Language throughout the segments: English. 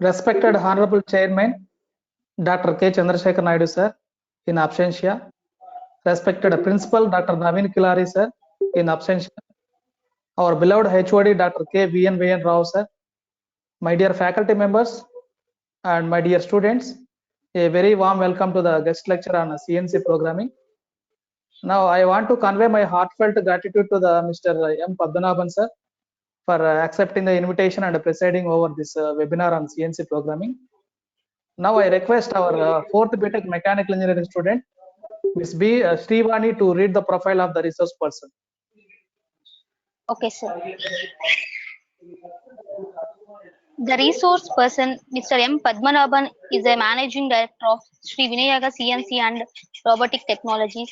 Respected Honorable Chairman, Dr. K. Chandrasekhar Naidu, sir, in absentia. Respected Principal, Dr. Naveen Kilari, sir, in absentia. Our beloved HOD, Dr. K. V.N. Rao, sir. My dear faculty members and my dear students, a very warm welcome to the guest lecture on CNC programming. Now, I want to convey my heartfelt gratitude to the Mr. M. Padmanabhan, sir, for accepting the invitation and presiding over this webinar on CNC programming. Now I request our fourth BTech Mechanical Engineering student, Ms. B. Srivani, to read the profile of the resource person. Okay, sir. The resource person, Mr. M. Padmanabhan, is a managing director of Sri Vinayaga CNC and Robotic Technologies,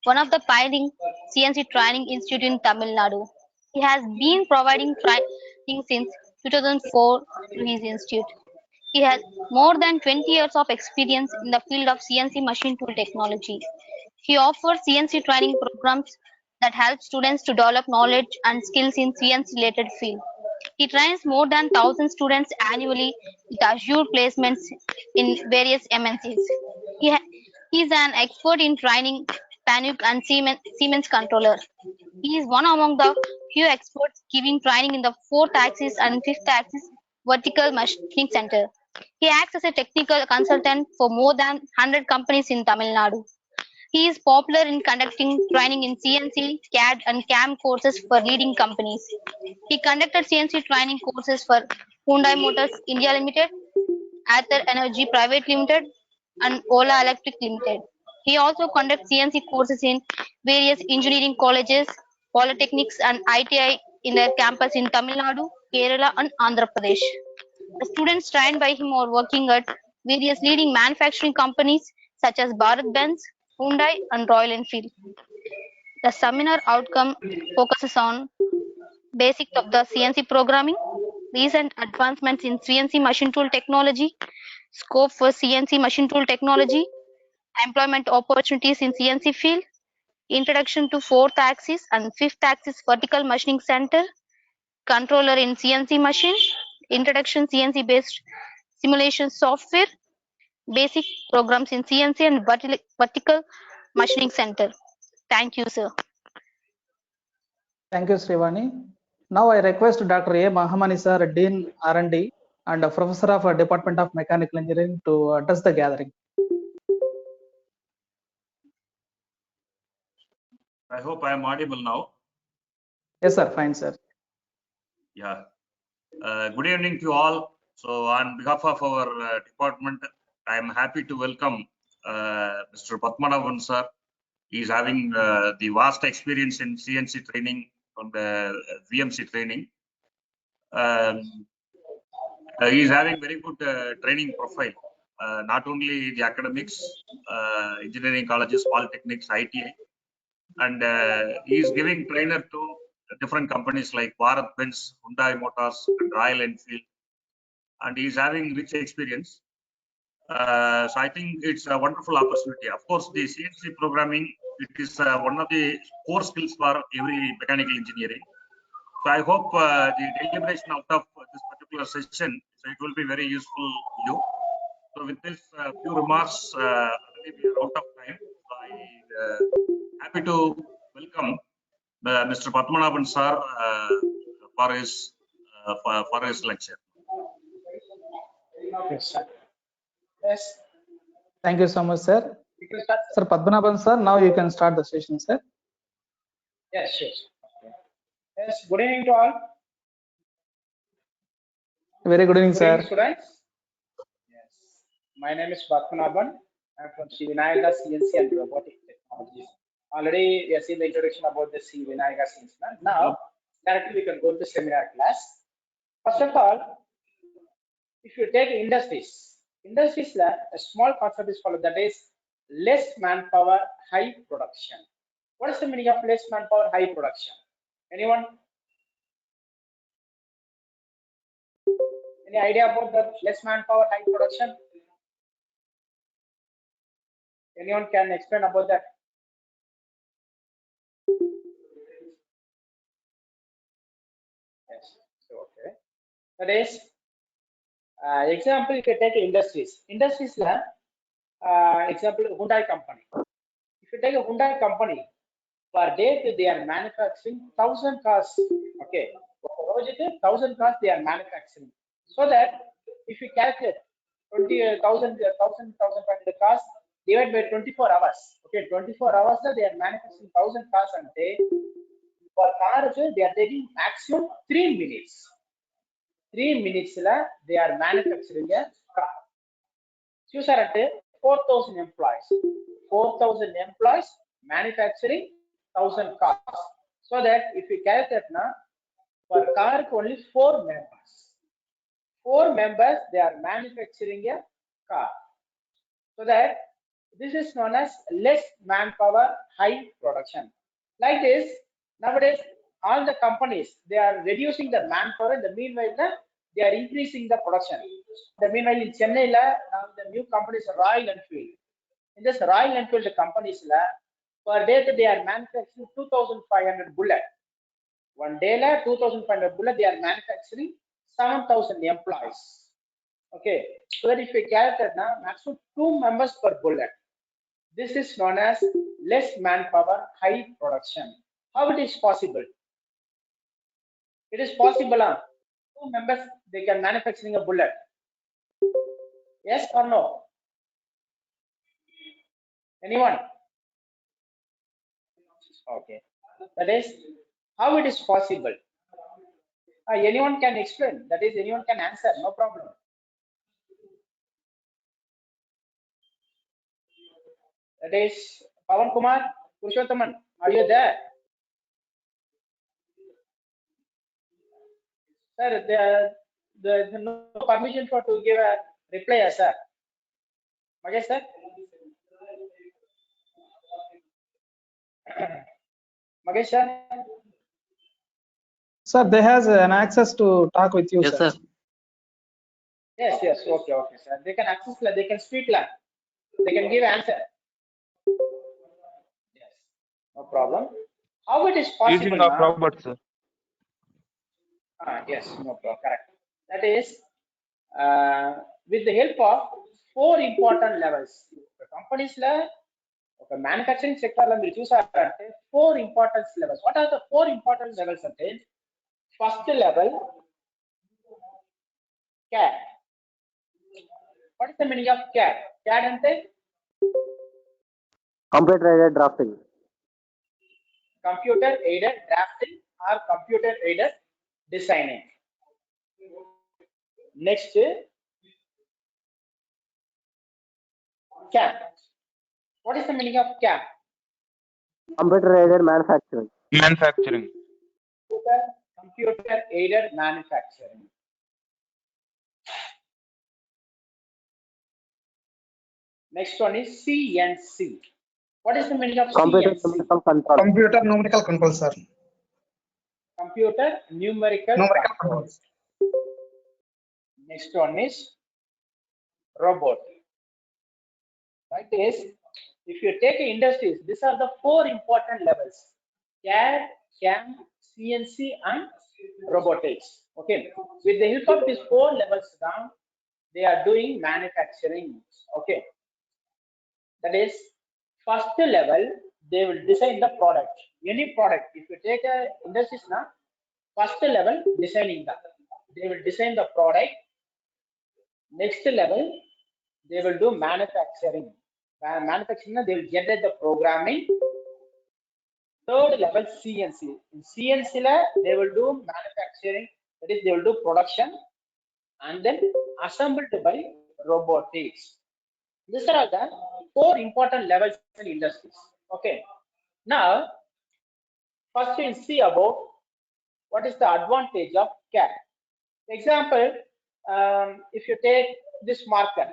one of the pioneering CNC training institute in Tamil Nadu. He has been providing training since 2004 to his institute. He has more than 20 years of experience in the field of CNC machine tool technology. He offers CNC training programs that help students to develop knowledge and skills in CNC related field. He trains more than 1,000 students annually with assured placements in various MNCs. He is an expert in training Fanuc and Siemens controller. He is one among the few experts giving training in the 4th axis and 5th axis vertical machining center. He acts as a technical consultant for more than 100 companies in Tamil Nadu. He is popular in conducting training in CNC, CAD, and CAM courses for leading companies. He conducted CNC training courses for Hyundai Motors India Limited, Ather Energy Private Limited, and Ola Electric Limited. He also conducts CNC courses in various engineering colleges, polytechnics, and ITI in their campus in Tamil Nadu, Kerala, and Andhra Pradesh. The students trained by him are working at various leading manufacturing companies such as Bharat Benz, Hyundai, and Royal Enfield. The seminar outcome focuses on basics of the CNC programming, recent advancements in CNC machine tool technology, scope for CNC machine tool technology, employment opportunities in CNC field, introduction to 4th axis and 5th axis vertical machining center, controller in CNC machine, introduction CNC based simulation software, basic programs in CNC and vertical machining center. Thank you, sir. Thank you, Srivani. Now I request Dr. A. Mahamani, sir, Dean R&D and a Professor of Department of Mechanical Engineering, to address the gathering. I hope I am audible now. Yes, sir. Fine, sir. Yeah. Good evening to all. So, on behalf of our department, I am happy to welcome Mr. Padmanabhan, sir. He is having the vast experience in CNC training from the VMC training. He is having very good training profile, not only the academics, engineering colleges, polytechnics, ITI, and he is giving trainer to different companies like Bharat Benz, Hyundai Motors, and Royal Enfield, and he is having rich experience. So I think it's a wonderful opportunity. Of course, the CNC programming, it is one of the core skills for every mechanical engineering. So I hope the deliberation out of this particular session, so it will be very useful to you. So with this few remarks, already we are out of time. So I happy to welcome Mr. Padmanabhan sir for his lecture. Yes, sir. Yes. Thank you so much, sir. Sir Padmanabhan, sir, now you can start the session, sir. Yes, yes. Yes, good evening to all. Very good evening, sir. Students. Yes. My name is Padmanabhan. I'm from Sri Vinayaga CNC and Robotic Technologies. Already we have seen the introduction about the Sri Vinayaga CNC. Now, directly we can go to seminar class. First of all, if you take industries, a small concept is followed, that is less manpower, high production. What is the meaning of less manpower, high production? Anyone? Any idea about the less manpower, high production? Anyone can explain about that? Yes. So, okay. That is Example, if you take industries, example Hyundai company. If you take a Hyundai company, per day they are manufacturing 1,000 cars. Okay, 1,000 cars they are manufacturing. So that if you calculate 20,000 cars divided by 24 hours. Okay, 24 hours they are manufacturing 1,000 cars a day. For car they are taking maximum 3 minutes. 3 minutes they are manufacturing a car. Choose at 4,000 employees. 4,000 employees manufacturing 1,000 cars. So that if you calculate now, for car only 4 members. 4 members they are manufacturing a car. So that this is known as less manpower, high production. Like this, nowadays all the companies they are reducing the manpower. In the meanwhile, they are increasing the production. The meanwhile in Chennai, now the new company is Royal Enfield. In this Royal Enfield companies, per day they are manufacturing 2,500 bullet. One day 2,500 bullet they are manufacturing 7,000 employees. Okay, so that if we calculate now, maximum 2 members per bullet. This is known as less manpower, high production. How it is possible? It is possible. 2 members they can manufacturing a bullet. Yes or no? Anyone? Okay. That is how it is possible. Anyone can explain. That is, anyone can answer. No problem. That is Pawan Kumar, Purushothaman. Are you there? Sir, there no permission for to give a reply, sir. Okay, sir. Magesh, sir. Sir, they has an access to talk with you, Yes, sir. sir. Yes, yes. Okay, okay, sir. They can access, they can speak, they can give answer. Yes, no problem. How it is possible Using of now? robots, sir. Yes, no problem. Correct. That is with the help of 4 important levels. The companies manufacturing sector we choose 4 important levels. What are the 4 important levels? First level, CAD. What is the meaning of CAD? CAD ante Computer aided drafting. computer aided drafting or computer aided designing. Next, CAM. What is the meaning of CAM? Computer aided manufacturing. Manufacturing. Computer aided manufacturing. Next one is CNC. What is the meaning of Computer CNC? numerical control. Computer numerical control, sir. Computer numerical Numerical control. controls. Next one is robot. Right? Is if you take industries, these are the 4 important levels: CAD, CAM, CNC, and robotics. Okay. With the help of these 4 levels down, they are doing manufacturing. Okay. That is, first level, they will design the product. Any product, if you take a industries now, first level designing that. They will design the product. Next level, they will do manufacturing. Manufacturing, they will generate the programming. Third level, CNC. In CNC, they will do manufacturing. That is, they will do production, and then assembled by robotics. These are all the 4 important levels in industries. Okay. Now, first we'll see about what is the advantage of CAD. Example, if you take this marker.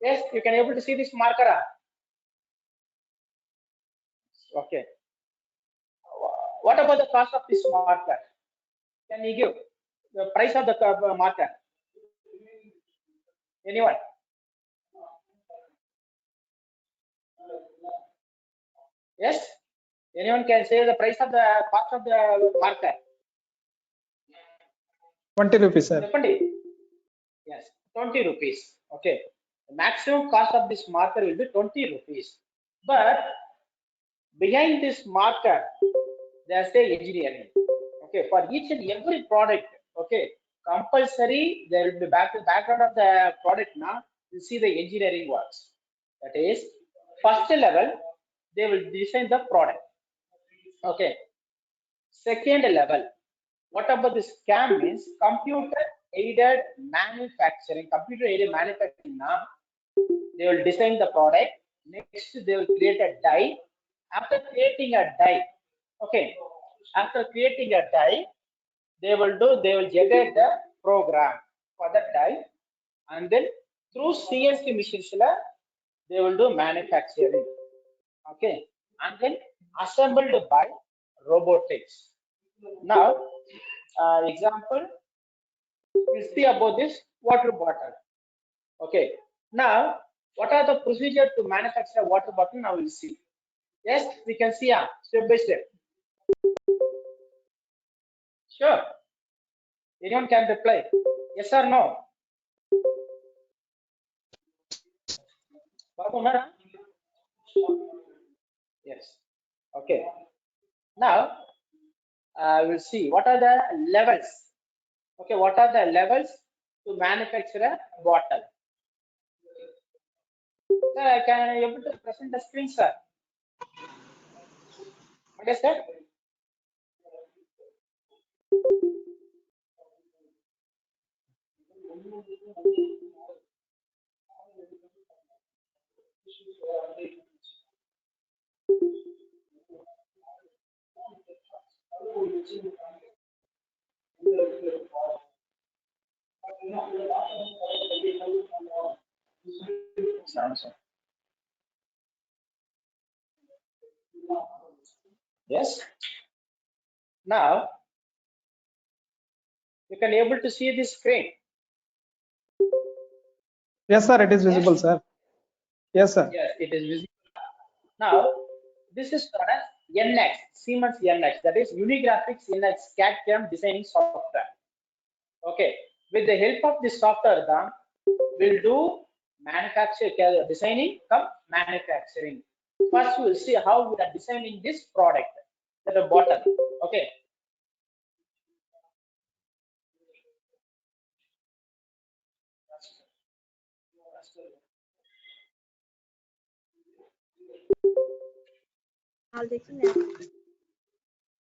Yes, you can able to see this marker. Okay. What about the cost of this marker? Can you give the price of the marker? Anyone? Yes? Anyone can say the price of the cost of the marker? 20 rupees, sir. Cheppandi. 20 rupees. Okay, the maximum cost of this marker will be 20 rupees. But behind this marker, there's the engineering. Okay, for each and every product, okay, compulsory there will be background of the product. Now you see the engineering works. That is, first level they will design the product. Okay, second level, what about this CAM means computer aided manufacturing. Computer aided manufacturing. Now they will design the product. Next they will create a die. After creating a die, okay, after creating a die, they will generate the program for that die, and then through CNC machines they will do manufacturing. Okay, and then assembled by robotics. Now example, we'll see about this water bottle. Okay, now what are the procedure to manufacture a water bottle? Now we'll see. Yes, we can see step by step. Sure, anyone can reply yes or no. Babu, Nara? Yes. Okay. Now we'll see what are the levels. Okay, what are the levels to manufacture a bottle? Sir, can I able to present the screen, sir? What is that? Yes. Now you can able to see this screen. Yes, sir. It is visible, Yes. sir. Yes, sir. Yes, it is visible. Now this is called as NX, Siemens NX, that is Unigraphics NX CAD/CAM designing software. Okay, with the help of this software, then we'll do designing come manufacturing. First, we'll see how we are designing this product, the bottle. Okay.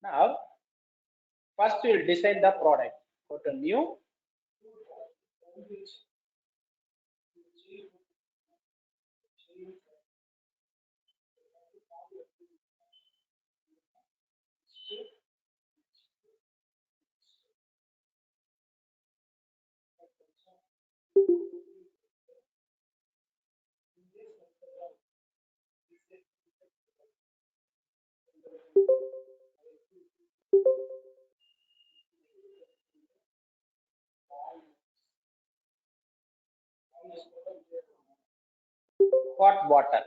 Now, first we'll design the product. Go to new. Hot bottle.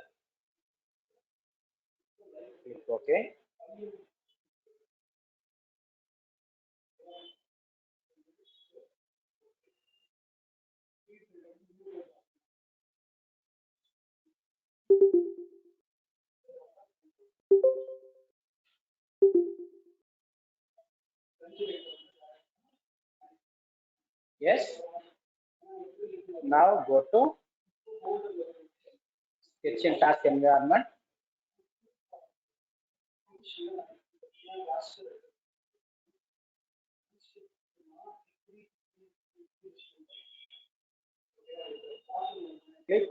Okay. Yes. Now go to sketch and task environment. Click.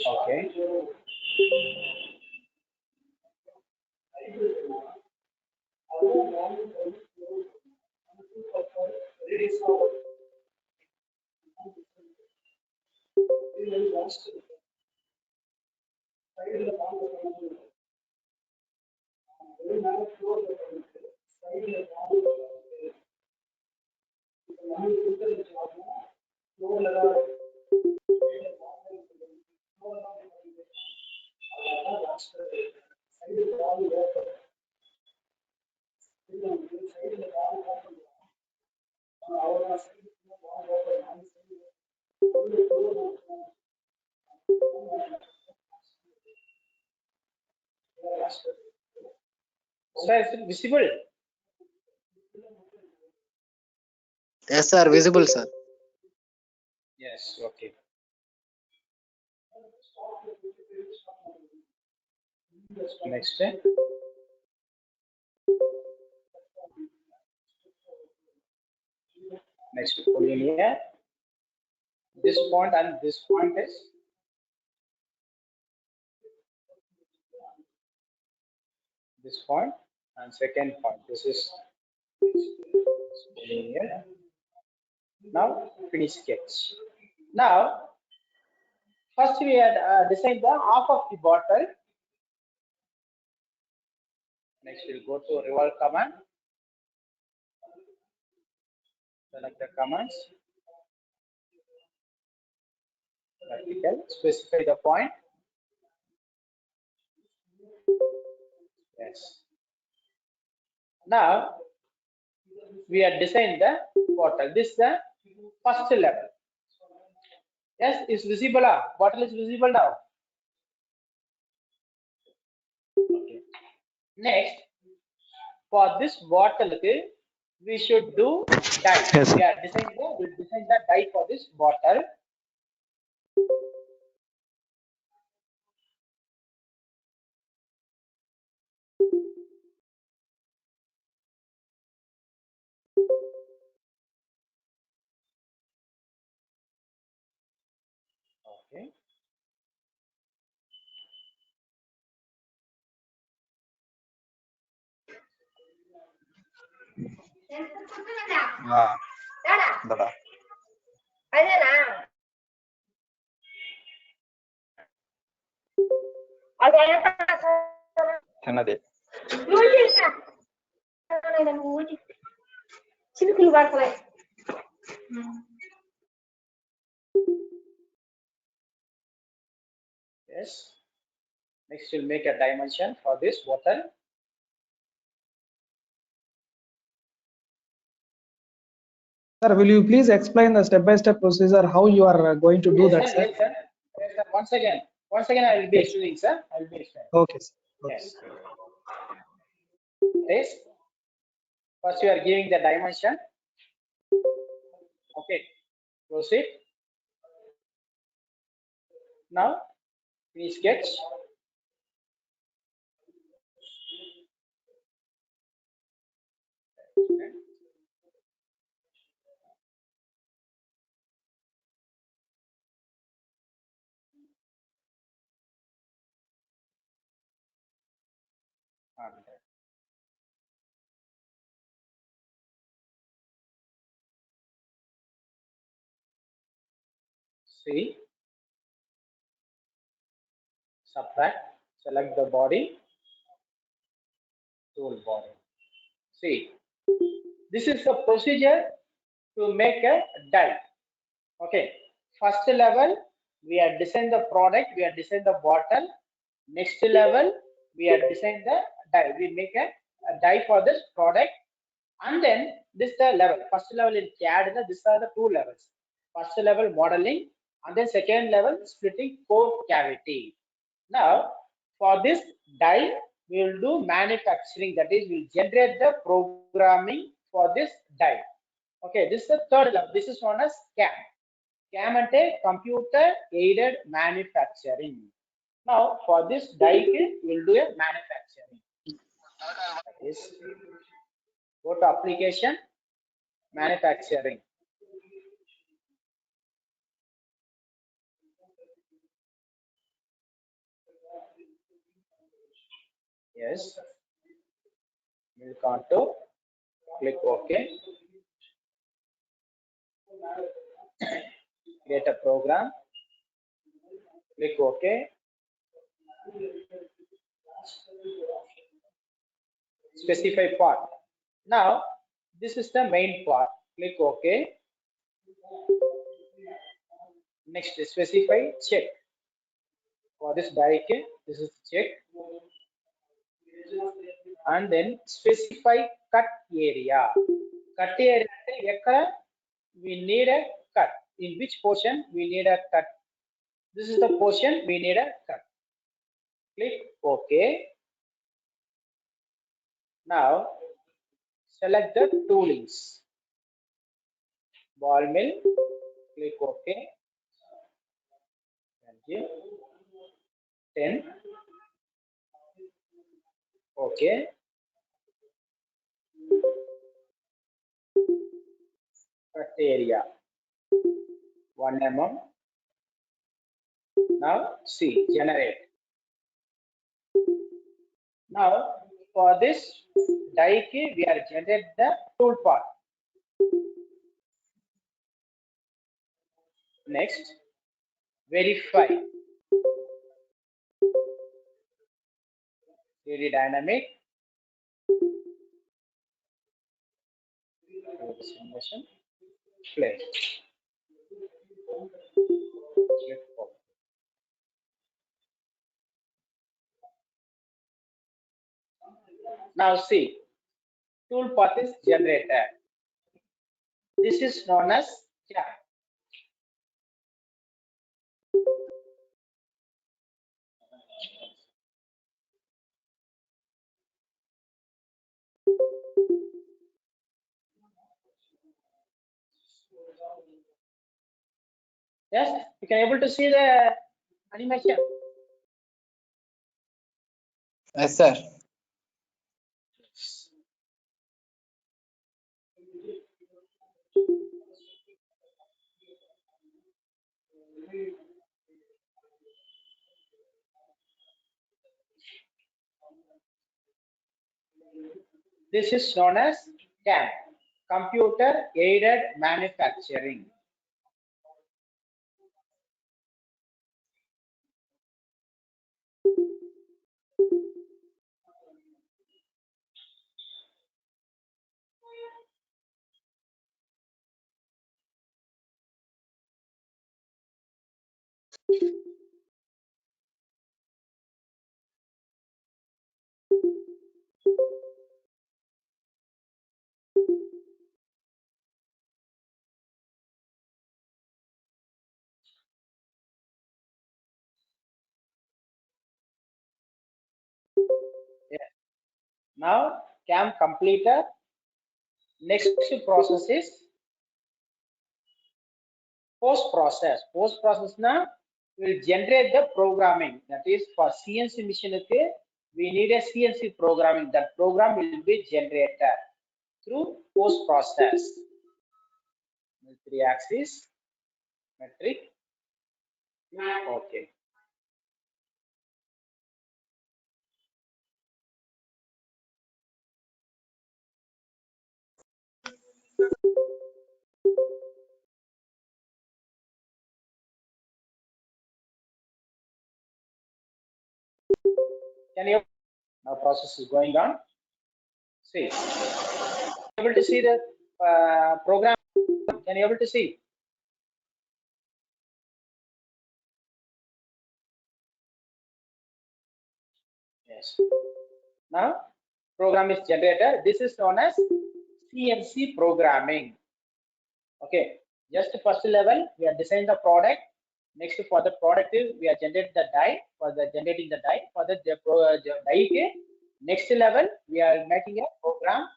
Okay. Sir, is it visible? Yes, sir. Visible, sir. Yes, okay. Next. Next collinear. This point and this point is this point and second point. This is collinear. Now finish sketch. Now first we had designed the half of the bottle. Next we'll go to revolve command. Select the commands. Vertical. Specify the point. Yes. Now we have designed the bottle. This is the first level. Yes, it's visible now. Bottle is visible now. Okay. Next, for this bottle, we should do die. Yes, sir. We'll design the die for this bottle. Okay. చిన్నది చిలుకలు పడతాయి. Yes. Next, we'll make a dimension for this bottle. Sir, will you please explain the step-by-step procedure how you are going to do Yes, that, sir. sir? Yes, sir. Yes, sir. Once again, I will be explaining, sir. I will be explaining. Okay, sir. Okay. Yes. Yes. First, you are giving the dimension. Okay. Proceed. Now, finish sketch. See, subtract, select the body, tool body. See, this is the procedure to make a die. Okay, first level we have designed the product, we have designed the bottle. Next level we have designed the die. We make a die for this product, and then this is the level. First level in CAD, these are the two levels. First level modeling, and then second level splitting core cavity. Now, for this die, we will do manufacturing. That is, we'll generate the programming for this die. Okay, this is the third level. This is known as CAM. CAM and computer aided manufacturing. Now, for this die, we'll do a manufacturing. That is, go to application, manufacturing. Yes. We'll come to click OK. Create a program. Click OK. Specify part. Now, this is the main part. Click OK. Next, specify check. For this die, this is check. And then specify cut area. Cut area, we need a cut. in which portion we need a cut. This is the portion we need a cut. Click OK. Now select the toolings. Ball mill. Click OK. Thank you. 10. OK. Cut area 1 mm. Now see, generate. Now for this die key, we are generate the tool path. Next, verify. 3D dynamic. Simulation. Play. Click OK. Now see, tool path is generated. This is known as CAM. Yes, you can able to see the animation. Yes, sir. This is known as CAM, Computer Aided Manufacturing. Yeah. Now CAM completed. Next process is post process. Post process now will generate the programming. That is for CNC machine. We need a CNC programming. That program will be generated through post process. 3-axis metric. Okay. Can you now process is going on? See, able to see the program. Can you able to see? Yes. Now program is generated. This is known as CNC programming. Okay. Just first level, we are designing the product. Next, for the product, we are generating the die. For the generating the die, for the die. Next level, we are making a program.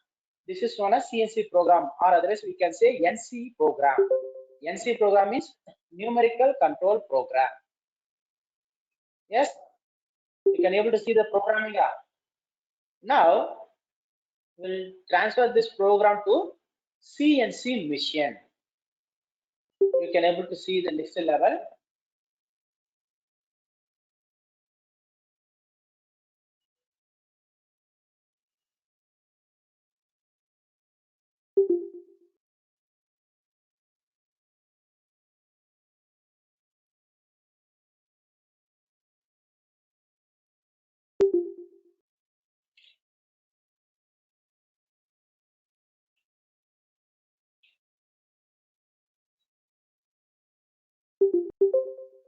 This is known as CNC program, or otherwise we can say NC program. NC program is numerical control program. Yes, you can able to see the programming. Now we'll transfer this program to CNC machine. You can able to see the next level.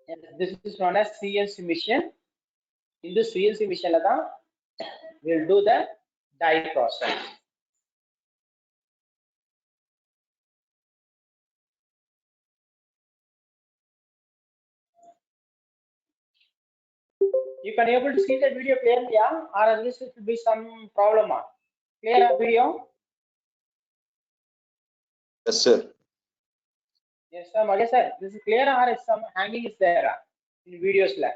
And this is known as CNC machine. In the CNC machine, we'll do the die process. You can able to see the video clearly, yeah? Or else it will be some problem. Clear video? Yes, sir. Yes, sir. Magesh sir, this is clear or is some hanging is there in videos lab?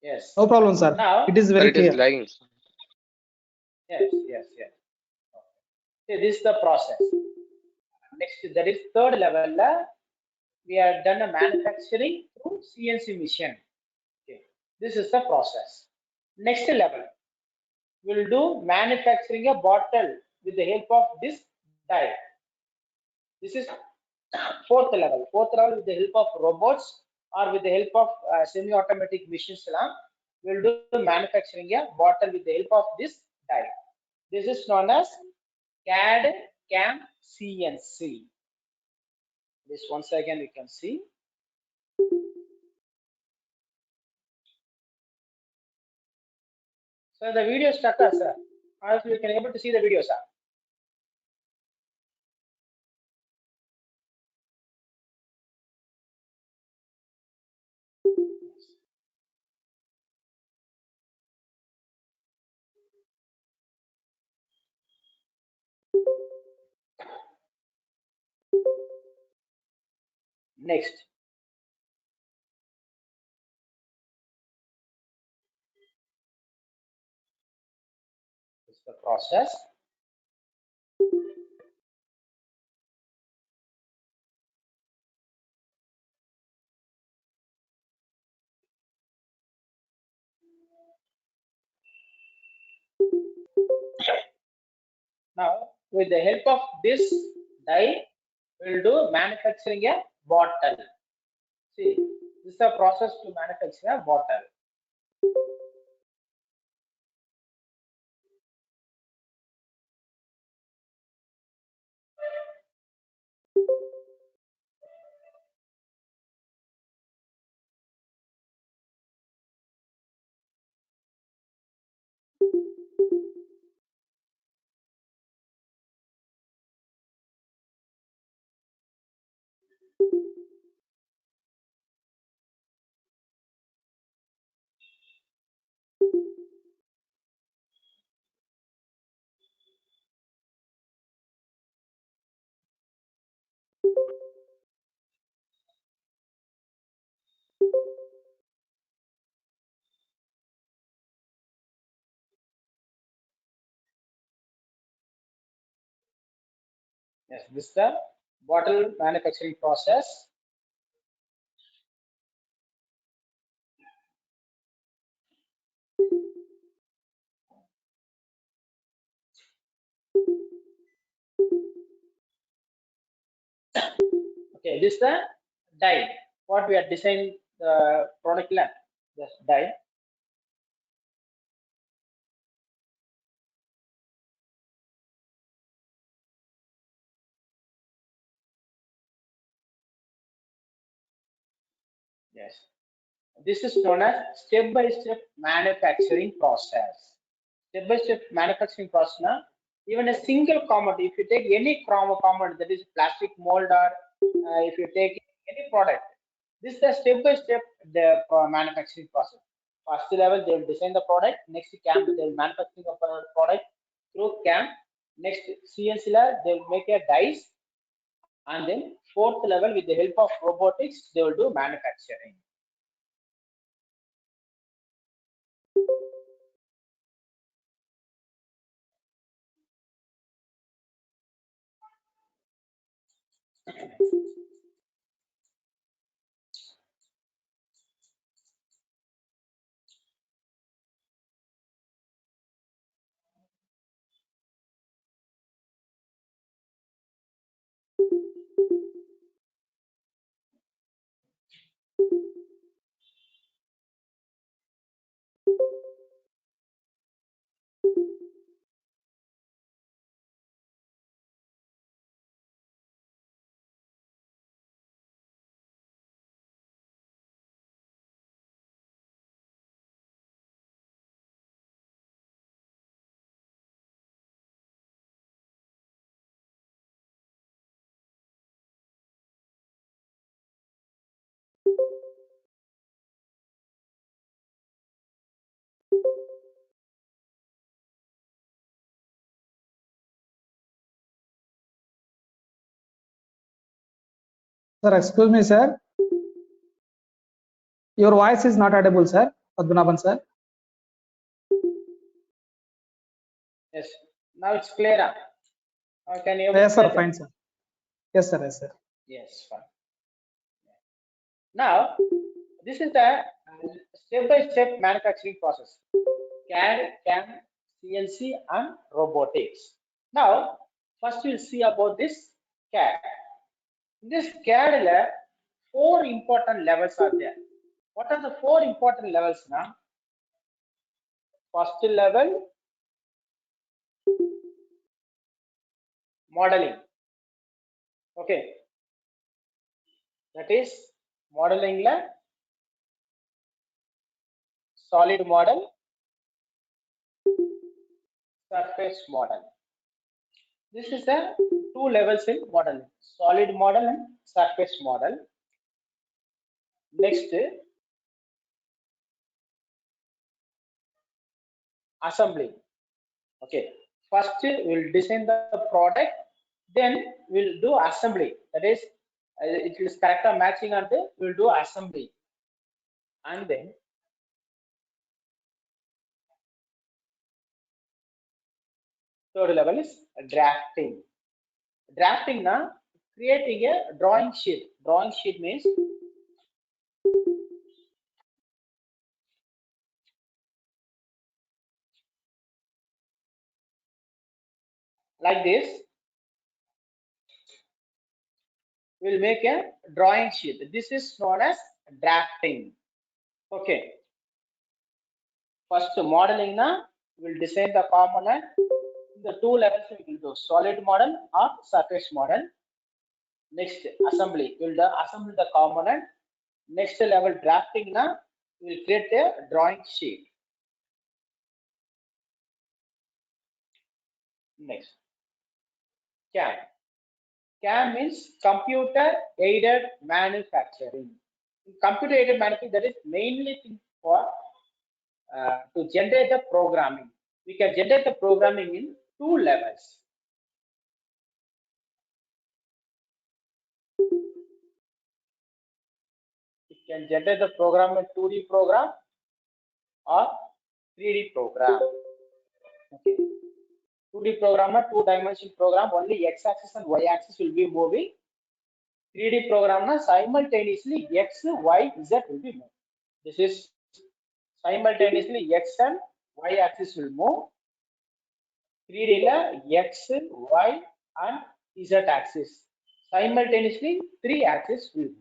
Yes. No problem, sir. Now, It is Sir, very it is clear. lagging. yes. Okay, this is the process. Next, that is third level. We have done a manufacturing through CNC machine. Okay, this is the process. Next level, we'll do manufacturing a bottle with the help of this die. This is fourth level. Fourth level with the help of robots or with the help of semi-automatic machines. We'll do manufacturing a bottle with the help of this die. This is known as CAD CAM CNC. This once again we can see. So the video stuck, sir. Or you can able to see the video, sir. Next. This is the process. Now, with the help of this die, we'll do manufacturing a bottle. See, this is the process to manufacture a bottle. Yes, this is the bottle manufacturing process. Okay, this is the die. What we are designing the product lab. This die. Yes. This is known as step-by-step manufacturing process. Step-by-step manufacturing process. Now, even a single component, if you take any component that is plastic mold or if you take any product, this is the step-by-step the manufacturing process. First level, they will design the product. Next CAM, they will manufacture the product through CAM. Next CNC lab, they will make a dice. And then fourth level, with the help of robotics, they will do manufacturing. Sir, excuse me, sir. Your voice is not audible, sir. Padmanabhan, sir. Yes. Now it's clear. Now can you Yes, sir. able to Fine, sir. Yes, sir. Yes, sir. Yes, fine. Now, this is the step-by-step manufacturing process. CAD, CAM, CNC, and robotics. Now, first we'll see about this CAD. In this CAD, 4 important levels are there. What are the 4 important levels now? First level, modeling. Okay. That is modeling solid model, surface model. This is the 2 levels in modeling, solid model and surface model. Next, assembly. Okay, first we'll design the product, then we'll do assembly. That is, it is character matching and we'll do assembly. And then third level is drafting. Drafting now, creating a drawing sheet. Drawing sheet means like this. We'll make a drawing sheet. This is known as drafting. Okay. First modeling now, we'll design the component. The 2 levels we will do solid model or surface model. Next assembly, we'll assemble the component. Next level drafting now, we'll create a drawing sheet. Next, CAM. CAM means computer aided manufacturing. In computer aided manufacturing, that is mainly for to generate the programming. We can generate the programming in 2 levels. We can generate the program in 2D program or 3D program. Okay. 2D program, a 2-dimensional program, only x-axis and y-axis will be moving. 3D program, simultaneously x, y, z will be moving. This is simultaneously x and y-axis will move. 3D x, y, and z axis. Simultaneously 3 axis will move.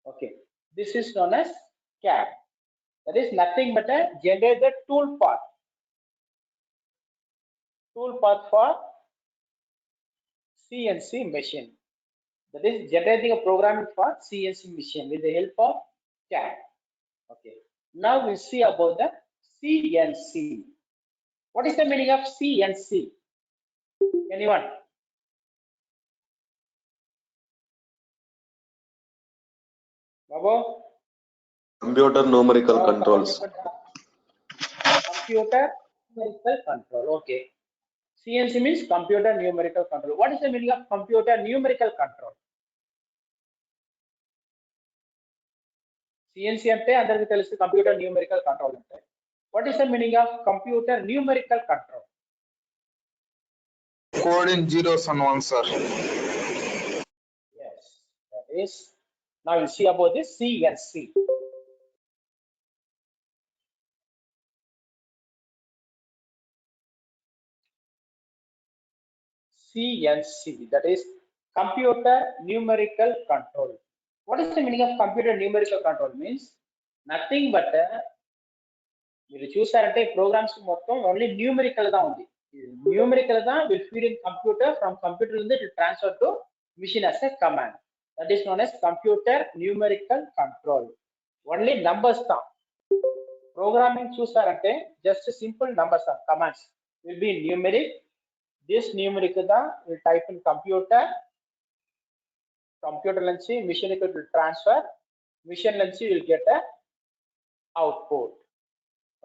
Okay. This is known as CAD. That is nothing but a generated tool path. Tool path for CNC machine. That is generating a programming for CNC machine with the help of CAD. Okay. Now we see about the CNC. What is the meaning of CNC? Anyone? Babu? Computer numerical controls. Computer numerical control. Okay. CNC means computer numerical control. What is the meaning of computer numerical control? CNC ante andariki telusu computer numerical control ante. What is the meaning of computer numerical control? Code in zeros and ones, sir. Yes, that is. Now we'll see about this CNC. CNC, that is computer numerical control. What is the meaning of computer numerical control? Means nothing but మీరు చూసారంటే programmes మొత్తం only numerical గా ఉంది. Numerical గా will feed in computer, from computer నుండి it transfer to machine as a command. That is known as computer numerical control. Only numbers తా. Programming చూసారంటే just simple numbers or commands will be numeric. This numeric will type in computer నుంచి machine will transfer, machine నుంచి will get a output.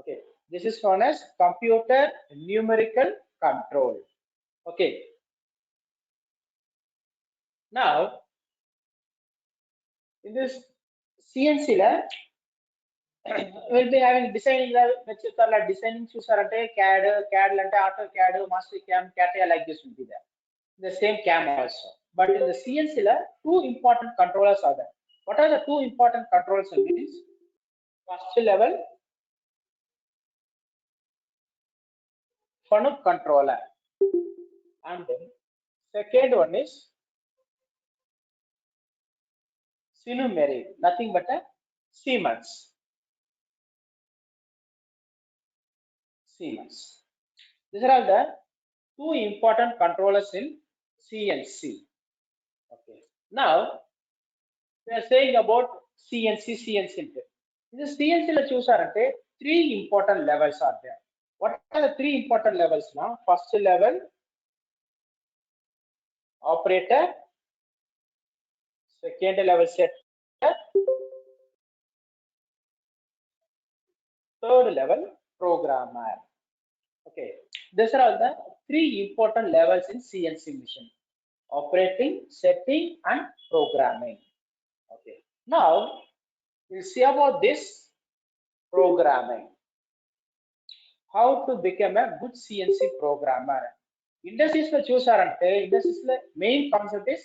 Okay, this is known as computer numerical control. Okay, now In this CNC la we'll be having designing like designing చూసారంటే CAD అంటే AutoCAD, MasterCam, CATIA like this will be there. The same CAM also. But in the CNC la two important controllers are there. What are the two important controls in this? First level FANUC controller, and second one is Sinumery, nothing but a Siemens. These are all the two important controllers in CNC. Okay. Now we are saying about CNC. In the CNC la chusarante three important levels are there. What are the three important levels now? First level operator, second level setter, third level programmer. Okay, these are all the three important levels in CNC machine: operating, setting, and programming. Okay, now we'll see about this programming. How to become a good CNC programmer. Industries lo chusarante industries la main concept is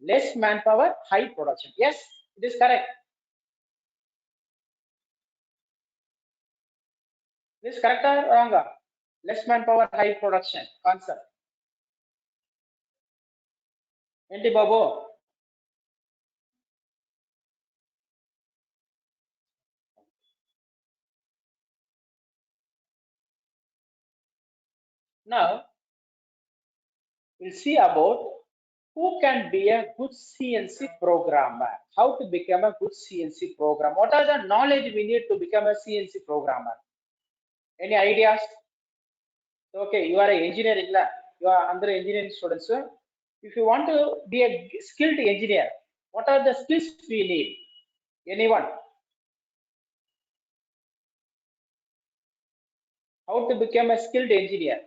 less manpower, high production. Yes, it is correct. This correct or wrong? Less manpower, high production concept. Enti babu? Now we'll see about who can be a good CNC programmer. How to become a good CNC programmer. What are the knowledge we need to become a CNC programmer? Any ideas? Okay, you are an engineering lab. You are under engineering students. If you want to be a skilled engineer, what are the skills we need? Anyone? How to become a skilled engineer?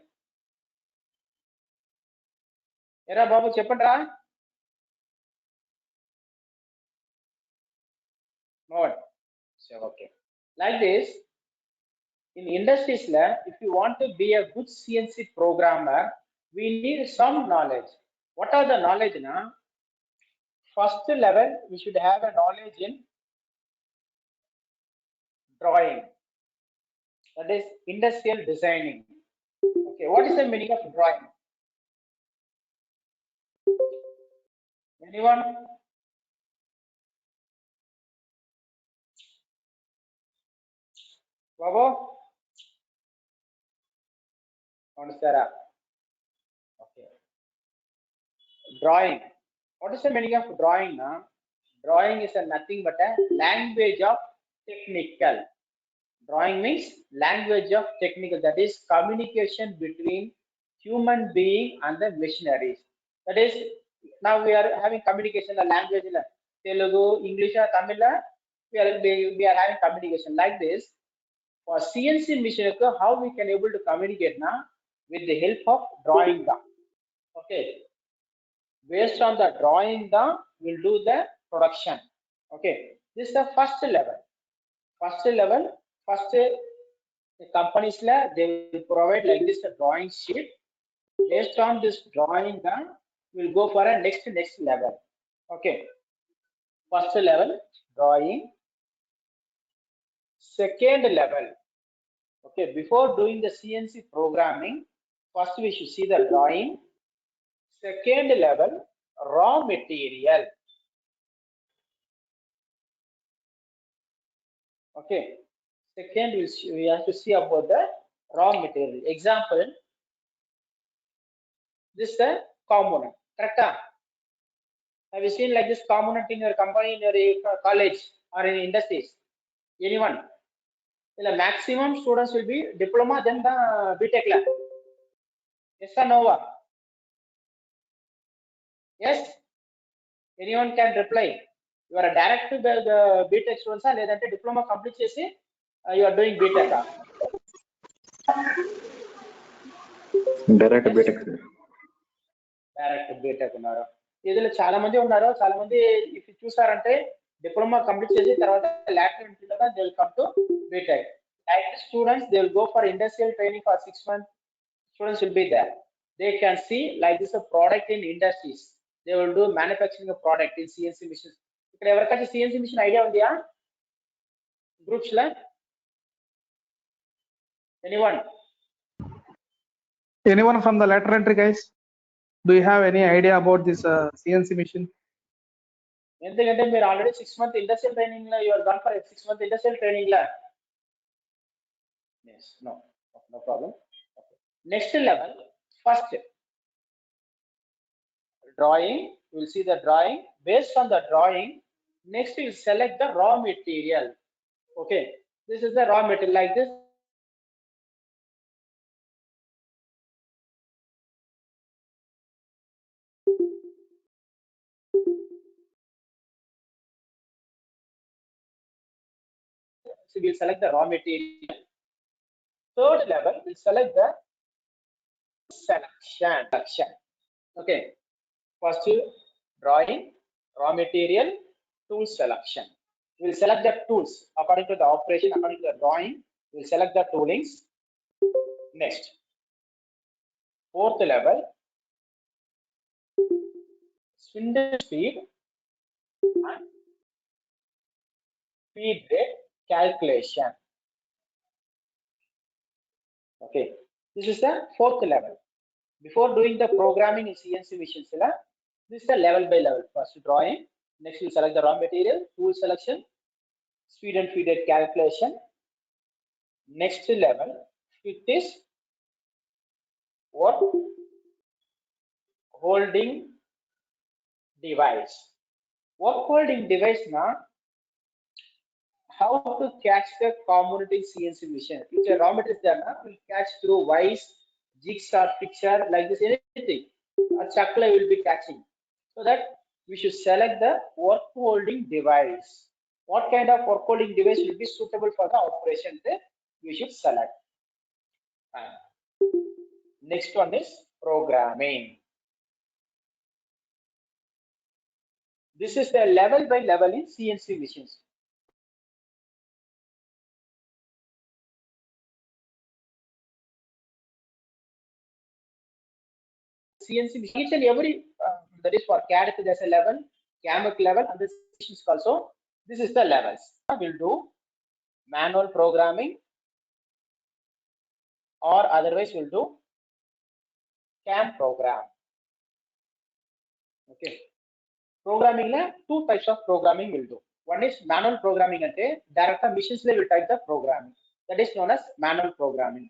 Era babu cheppandra? No one. So okay. Like this, in industries lab, if you want to be a good CNC programmer, we need some knowledge. What are the knowledge now? First level, we should have a knowledge in drawing. That is industrial designing. Okay, what is the meaning of drawing? Anyone? Babu? Understand? Okay. Drawing. What is the meaning of drawing now? Drawing is nothing but a language of technical. Drawing means language of technical, that is communication between human being and the machineries. That is, now we are having communication, the language in Telugu, English, Tamil, we are having communication like this. For CNC machine, how we can able to communicate now? With the help of drawing down. Okay. Based on the drawing down, we'll do the production. Okay. This is the first level. First companies they will provide like this a drawing sheet. Based on this drawing down, we'll go for a next level. Okay. First level drawing. Second level. Okay, before doing the CNC programming, first we should see the drawing. Second level, raw material. Okay, second we have to see about the raw material. Example, this is the component. Correct? Have you seen like this component in your company, in your college, or in industries? Anyone? The maximum students will be diploma, then the BTech lab. Yes or no? Yes? Anyone can reply. You are a direct to the BTech students, or diploma complete chesi, you are doing BTech. Direct BTech. Direct BTech. Idhilo chaala mandi unnaru, chaala mandi if you choosarante diploma complete చేసి తర్వాత lateral entry తర్వాత they will come to BTech. Like students, they will go for industrial training for 6 months. Students will be there. They can see like this a product in industries. They will do manufacturing a product in CNC machines. ఇక్కడ ఎవరికైనా CNC machine idea ఉందా groups లో? Anyone? Anyone from the lateral entry, guys? Do you have any idea about this CNC machine? ఎందుకంటే మీరు already 6 months industrial training లో your gun for 6 months industrial training లో. Yes, no problem. Okay. Next level, first drawing. You will see the drawing. Based on the drawing, next you select the raw material. Okay, this is the raw material like this. So we'll select the raw material. Third level, we'll select the selection. Okay, first drawing, raw material, tool selection. We'll select the tools according to the operation, according to the drawing. We'll select the toolings. Next, fourth level, spindle speed and feed rate calculation. Okay, this is the fourth level. Before doing the programming in CNC machines, this is the level by level. First drawing, next you select the raw material, tool selection, speed and feed rate calculation. Next level, it is what? Holding device. What holding device now? How to catch the community CNC machine. If the raw material is there, will catch through wise, jigsaw fixture, like this, anything. A chakla will be catching. So that we should select the work holding device. What kind of work holding device will be suitable for the operation? We should select. Next one is programming. This is the level by level in CNC machines. CNC machine, each and every that is for CAD, there's a level, CAMWork level, and this is also. This is the levels. We'll do manual programming, or otherwise we'll do CAM program. Okay, programming la two types of programming will do. One is manual programming, ante direct machines le will type the programming, that is known as manual programming.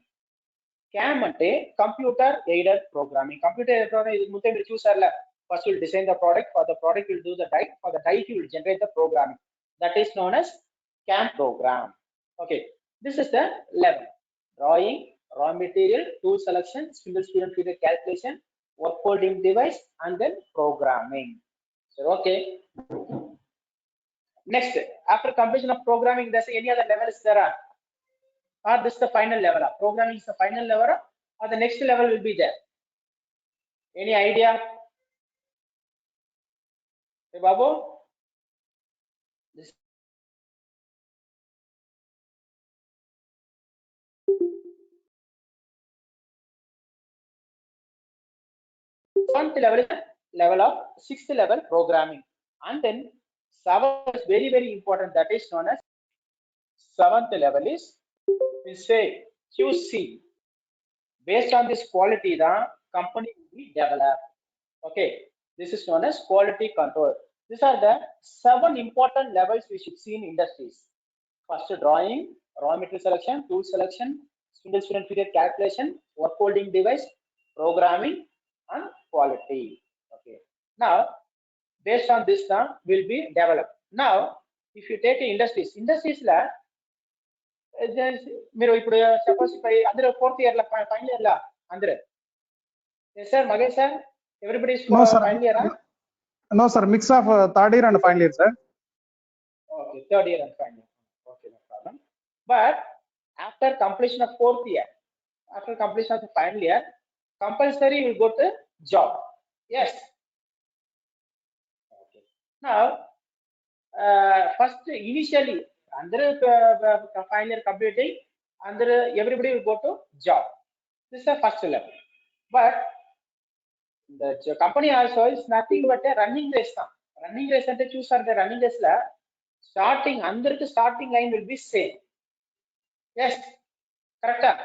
CAM ante computer aided programming. Computer aided programming is munde meer chusarla. First you will design the product, for the product you will do the die, for the die you will generate the programming, that is known as CAM program. Okay, this is the level: drawing, raw material, tool selection, spindle speed and feed rate calculation, work holding device, and then programming. So okay, next, after completion of programming, there's any other levels there are, or this is the final level? Programming is the final level, or the next level will be there? Any idea? Hey, Babu? This seventh level is level of sixth level programming, and then seventh is very, very important, that is known as seventh level is, we say, QC. Based on this quality, the company will be developed. Okay, this is known as quality control. These are the 7 important levels we should see in industries. First, drawing, raw material selection, tool selection, spindle speed and feed rate calculation, work holding device, programming, and quality. Okay, now based on this term will be developed. Now if you take industries la మీరు ఇప్పుడు suppose అందరూ fourth year లా final year లా అందరూ. yes sir, Magesh sir, everybody is No, sir. final year? No, sir. Mix of third year and final year, sir. Okay, third year and final year. Okay, no problem. But after completion of fourth year, after completion of the final year, compulsory you will go to job. Yes. Okay. Now first initially under final year completing, under everybody will go to job. This is the first level. But the company also is nothing but a running race. Running race ante choosar the running race la starting under the starting line will be same. Yes, correct.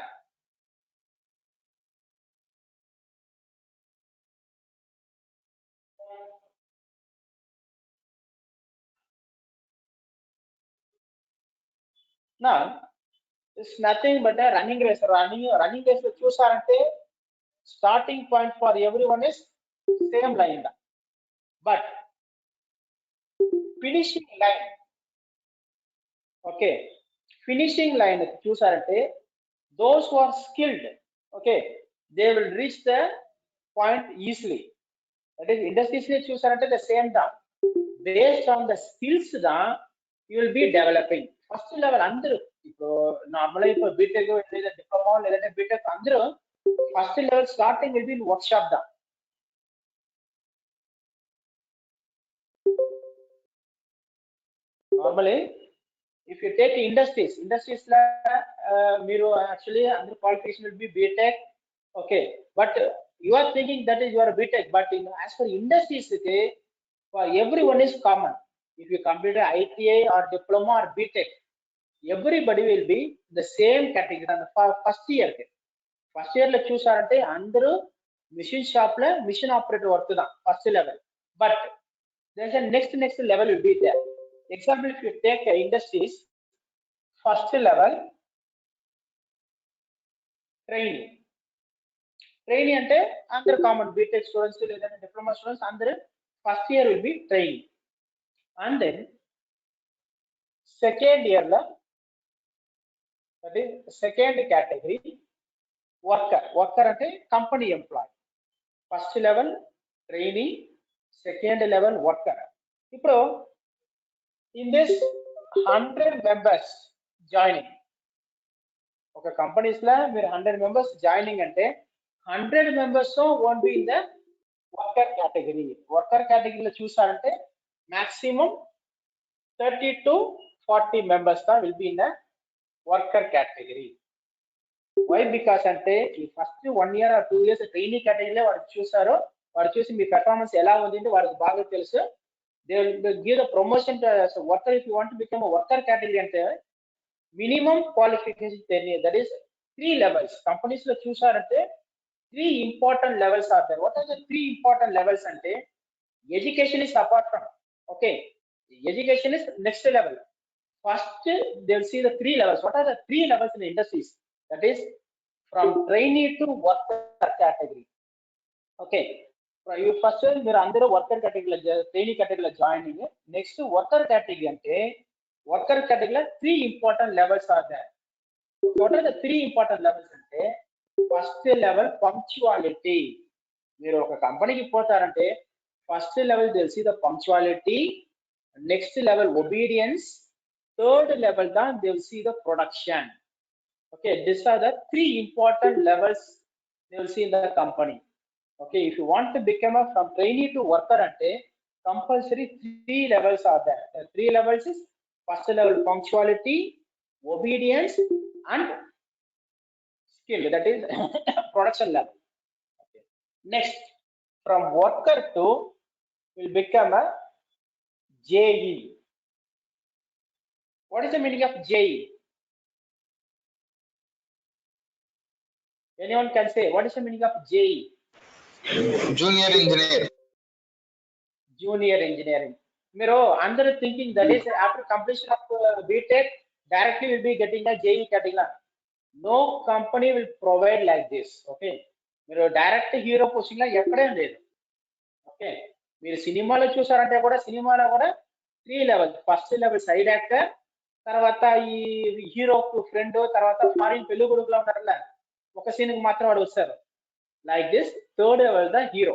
Now it's nothing but a running race. Running race choosar ante starting point for everyone is same line. But finishing line, okay, finishing line చూసారంటే those who are skilled, okay, they will reach the point easily. That is industries చూసారంటే the same da based on the skills da you will be developing. First level అందరూ ఇప్పుడు normal ఇప్పుడు BTech లేదా diploma లేదా BTech అందరూ first level starting will be in workshop da. Normally if you take industries la మీరు actually under qualification will be BTech, okay, but you are thinking that is your BTech, but as for industries for everyone is common. If you complete ITI or diploma or BTech, everybody will be the same category. And first year la చూసారంటే అందరూ machine shop la machine operator work da first level, but there's a next level will be there. Example, if you take industries, first level training ante under common BTech students లేదా diploma students under first year will be training, and then second year la that is second category worker ante company employee. First level training, second level worker. ఇప్పుడు in this 100 members joining, ఒక companies లో మీరు 100 members joining అంటే 100 members won't be in the worker category. Worker కేటగిరీలో చూసారంటే maximum 30 to 40 members will be in the worker category. Why? Because అంటే ఈ first 1 year or 2 years training కేటగిరీలో వాడు చూసారో వాడు చూసి మీ పెర్ఫార్మెన్స్ ఎలా ఉంది అంటే వాడికి బాగా తెలుసు. They will give the promotion to as a worker. If you want to become a worker category ante minimum qualification 10 years, that is 3 levels. Companies lo chusarante 3 important levels are there. What are the 3 important levels ante education is apart from, okay, education is next level. First they will see the 3 levels. What are the 3 levels in the industries? That is from trainee to worker category, okay. You first మీరు అందరూ worker కేటగిరీలో training కేటగిరీలో joining. Next worker category అంటే worker కేటగిరీలో 3 important levels are there. What are the 3 important levels అంటే first level punctuality. మీరు ఒక కంపెనీకి పోతారంటే ఫస్ట్ లెవెల్ తెలిసి the punctuality, next level obedience, third level దా తెలిసి the production. Okay, this are the 3 important levels they will see in the company. Okay, if you want to become a from trainee to worker ante compulsory 3 levels are there. The 3 levels is first level punctuality, obedience and skill, that is production level. Okay. Next, from worker to will become a JE. What is the meaning of JE? Anyone can say what is the meaning of JE? Junior engineer. Junior engineering. మీరు అందరూ thinking that is after completion of BTech directly will be getting a JE category. No company will provide like this. Okay, మీరు direct hero posting లా ఎక్కడే లేదు. Okay, మీరు సినిమాలో చూసారంటే కూడా సినిమాలో కూడా 3 levels. First level side actor, తర్వాత ఈ హీరో ఫ్రెండ్, తర్వాత ఫారిన్ పెళ్లి కొడుకులో ఉంటారಲ್ಲ ఒక సీన్ కి మాత్రం వాడు వస్తారు. Like this, third level the hero.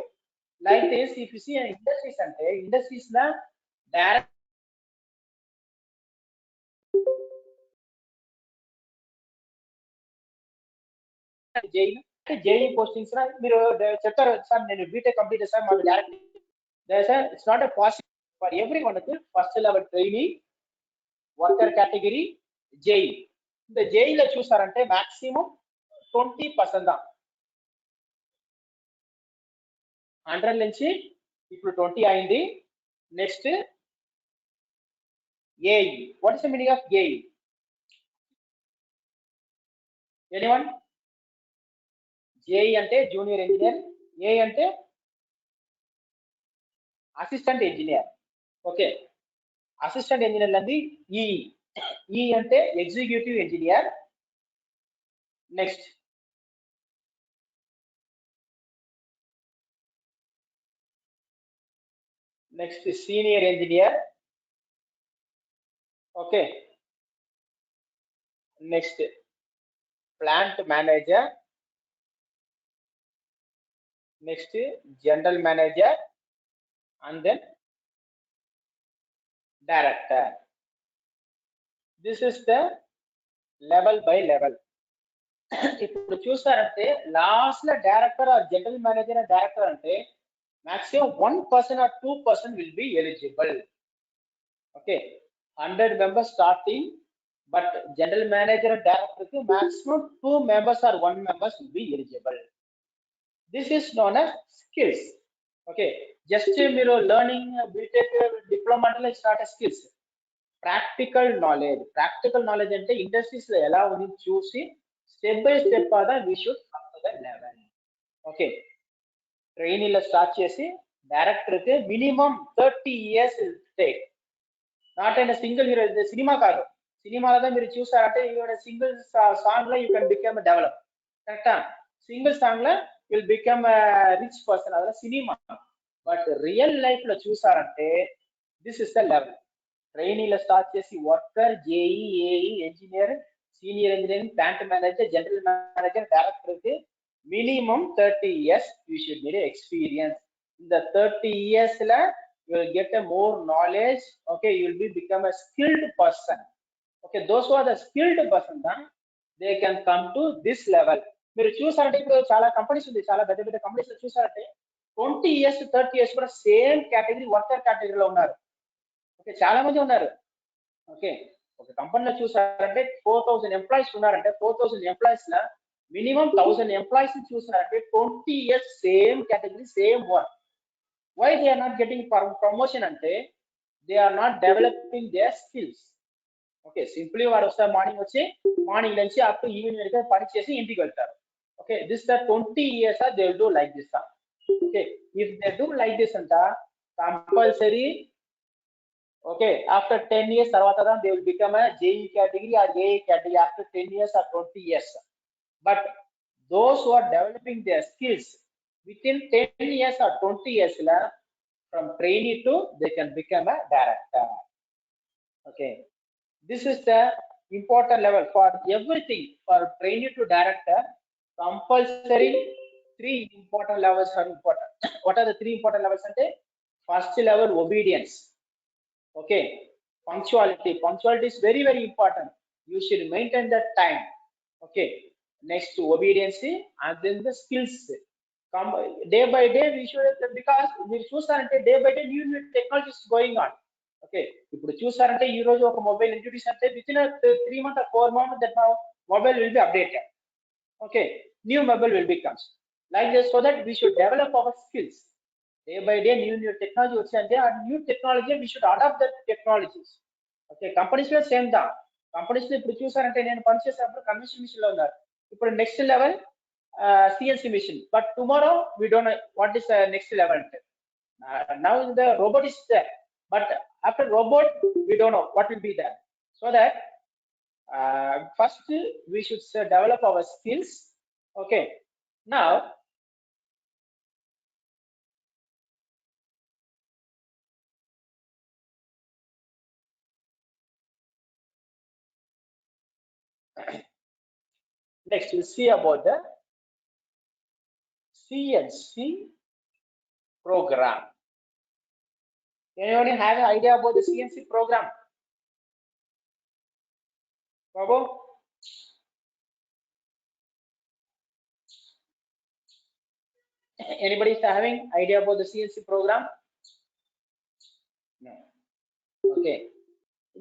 Like this, if you see an industries ante industries la direct JE postings la మీరు చెప్తారు సార్ నేను BTech కంప్లీట్ చేశాను మాకు direct. It's not a possible. For everyone, first level trainee, worker category, JE. இந்த ஜேஇல చూసారంటే maximum 20% தான். 100 నుంచి ఇప్పుడు 20 అయింది. Next AE. What is the meaning of AE? Anyone? JE అంటే జూనియర్ ఇంజనీర్, A అంటే assistant engineer. Okay, assistant engineer అండి ఈ అంటే executive engineer. Next senior engineer. Okay, next plant manager, next general manager, and then director. This is the level by level. ఇప్పుడు చూసారంటే last లో director or general manager director అంటే maximum 1% or 2% will be eligible. Okay, 100 members starting, but general manager and director కి maximum 2 members or 1 members will be eligible. This is known as skills. Okay, just మీరు learning BTech diploma అంటే start skills. Practical knowledge అంటే industries లో ఎలా ఉంది చూసి step by step ఆదా we should come to the level. Okay, ట్రైనీలో start చేసి డైరెక్టర్ కి మినిమం 30 years టేక్. నాట్ అయిన సింగిల్ హీరో, సినిమా కాదు, సినిమాలో మీరు చూసారంటే సింగిల్ సాంగ్ లో యూ కెన్ బికమ్ డెవలప్. కరెక్టా? సింగిల్ సాంగ్ లో విల్ బికమ్ రిచ్ పర్సన్, అదే సినిమా. బట్ రియల్ లైఫ్ లో చూసారంటే దిస్ ఇస్ ద లెవెల్. ట్రైనీలో స్టార్ట్ చేసి worker, JE, AE, engineer, senior engineering, plant manager, general manager, director కి minimum 30 years you should need experience. In the 30 years la you will get a more knowledge. Okay, you will become a skilled person. Okay, those who are the skilled person then they can come to this level. మీరు చూసారంటే ఇప్పుడు చాలా companies ఉంది, చాలా పెద్ద పెద్ద companies చూసారంటే 20 years 30 years కూడా సేమ్ కేటగిరీ వర్కర్ కేటగిరీలో ఉన్నారు. ఓకే, చాలా మంది ఉన్నారు. ఓకే, ఒక కంపెనీలో చూసారంటే 4000 ఎంప్లాయీస్ ఉన్నారంటే 4000 ఎంప్లాయీస్ లా మినిమం 1000 ఎంప్లాయీస్ చూసారంటే 20 years same category same work. Why they are not getting promotion అంటే they are not developing their skills. Okay, simply వాడు వస్తారు, మార్నింగ్ నుంచి అప్ టు ఈవినింగ్ వరకు పని చేసి ఇంటికి వెళ్తారు. Okay, this the 20 years they will do like this. Okay, if they do like this అంట కంపల్సరీ. ఓకే, ఆఫ్టర్ 10 years తర్వాత they will become a JE category or AE category after 10 years or 20 years. But those who are developing their skills within 10 years or 20 years from trainee to they can become a director. Okay, this is the important level for everything. For trainee to director, compulsory 3 important levels are important. What are the 3 important levels? First level, obedience. Okay, punctuality is very very important. You should maintain that time. Okay, next obedience, and then the skills. Come day by day we should, because మీరు చూసారంటే day by day new technologies going on. Okay, ఇప్పుడు చూసారంటే ఈ రోజు ఒక mobile introduce అంటే with in 3 months or 4 months that mobile will be updated. Okay, new mobile will be comes like this, so that we should develop our skills. Day by day new technology వచ్చాయంటే ఆ new technology we should adopt that technologies. Okay, companies లో same దా. Companies లో ఇప్పుడు చూసారంటే నేను పనిచేసేటప్పుడు convention machine లో ఉన్నారు. ఇప్పుడు next level CNC machine, but tomorrow we don't know what is the next level. Now the robot is there, but after robot we don't know what will be there. So that first we should develop our skills. Okay, now next we'll see about the CNC program. Anyone have an idea about the CNC program? Babu? Anybody is having idea about the CNC program? No. Okay.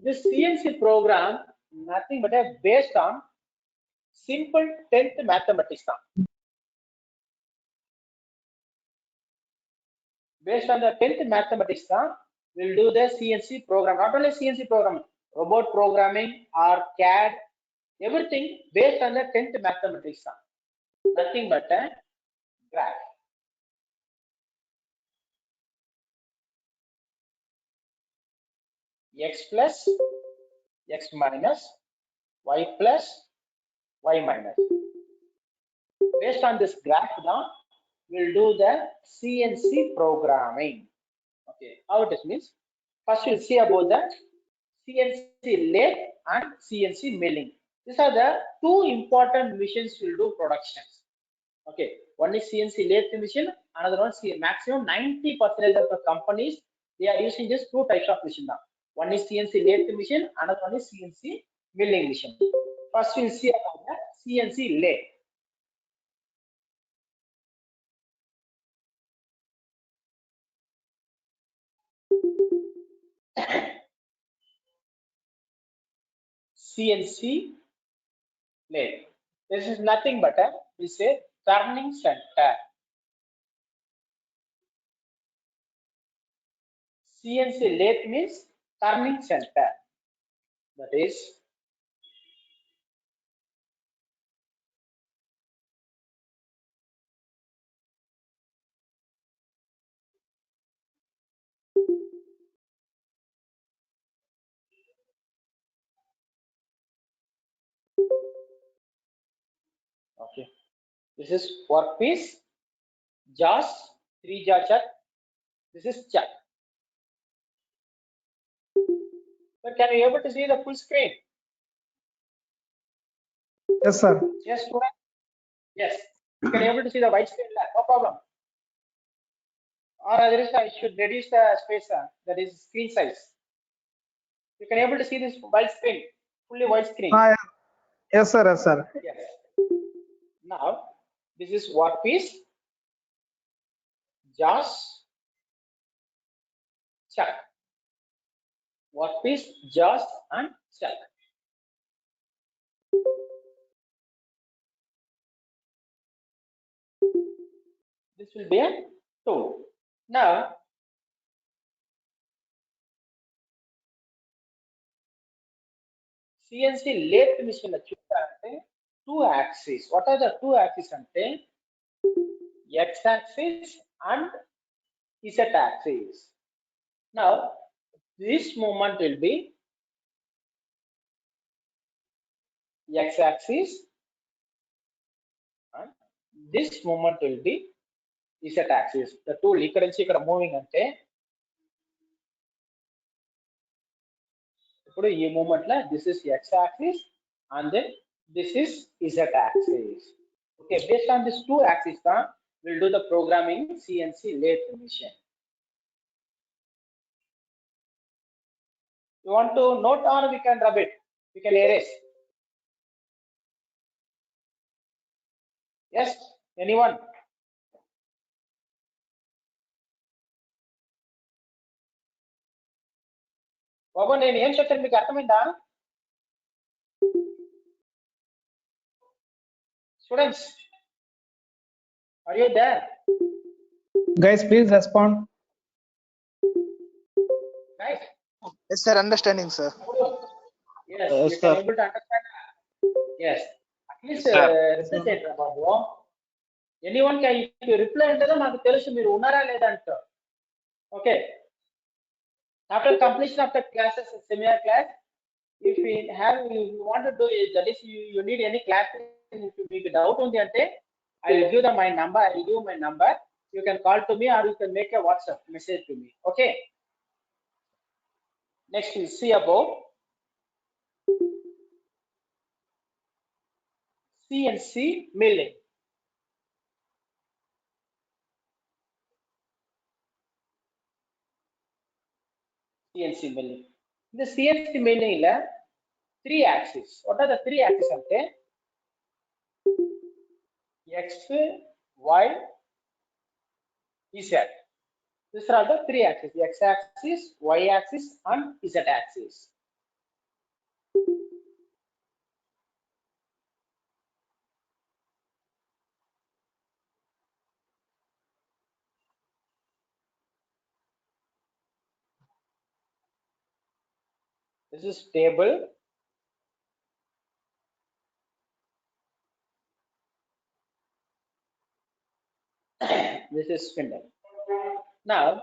This CNC program, nothing but based on simple 10th mathematics. Based on the 10th mathematics, we'll do the CNC program. Not only CNC program, robot programming or CAD, everything based on the 10th mathematics. Nothing but a graph. X plus, X minus, Y plus, Y minus. Based on this graph, now we'll do the CNC programming. Okay, how it means? First, we'll see about the CNC lathe and CNC milling. These are the two important machines will do productions. Okay, one is CNC lathe machine, another one is maximum 90% of the companies they are using just two types of machine now. One is CNC lathe machine, another one is CNC milling machine. First, we'll see about the CNC lathe. CNC lathe. This is nothing but a, we say, turning center. CNC lathe means turning center. That is okay. This is workpiece, jaws, 3-jaw chuck. This is chuck. So can you able to see the full screen? Yes, sir. Yes, student. Yes. You can able to see the white screen. No problem. Or otherwise, I should reduce the space. That is screen size. You can able to see this white screen, fully white screen. Ah, yes, sir. Yes, sir. Yes. Now, this is workpiece, jaws, chuck. Workpiece, jaws, and chuck. This will be a tool. Now, CNC lathe machine చూస్తే two axes. What are the two axes అంటే X axis and Z axis. Now, this movement will be X axis and this movement will be Z axis. The tool ఇక్కడ నుంచి ఇక్కడ moving అంటే ఇప్పుడు ఈ moment లో this is X axis and then this is Z axis. Okay, based on these two axes, we'll do the programming CNC lathe machine. You want to note or we can rub it? We can erase. Yes, anyone? బాబు నేను ఏం చెప్పాను మీకు అర్థమైందా? Students, are you there? Guys, please respond. Right? Yes, sir. Understanding, sir. Yes, Yes, you can sir. able to understand. Yes. At least represent Babu. Anyone can if you reply ఉంటుందో మాకు తెలుసు మీరు ఉన్నారా లేదా అంట. Okay. After completion of the classes, seminar class, if you want to do it, that is you need any class, if you make a doubt on the ante, I will give my number. I will give my number. You can call to me or you can make a WhatsApp message to me. Okay. Next we see about CNC milling. CNC milling. The CNC milling la 3 axes. What are the 3 axes ante? X, Y, Z. These are the three axes: x-axis, y-axis, and z-axis. This is table. This is spindle. Now,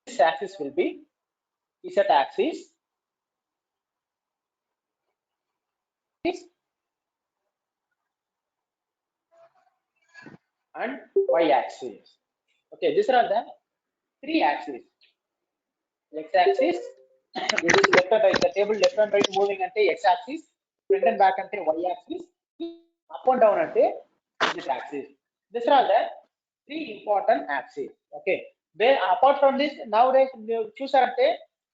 this axis will be z-axis and y-axis. Okay, these are the three axes. X-axis, this is left and right. The table left and right moving ante x-axis, front and back ante y-axis, up and down ante z-axis. These are the three important axes. Okay. Where apart from this, nowadays చూసారంటే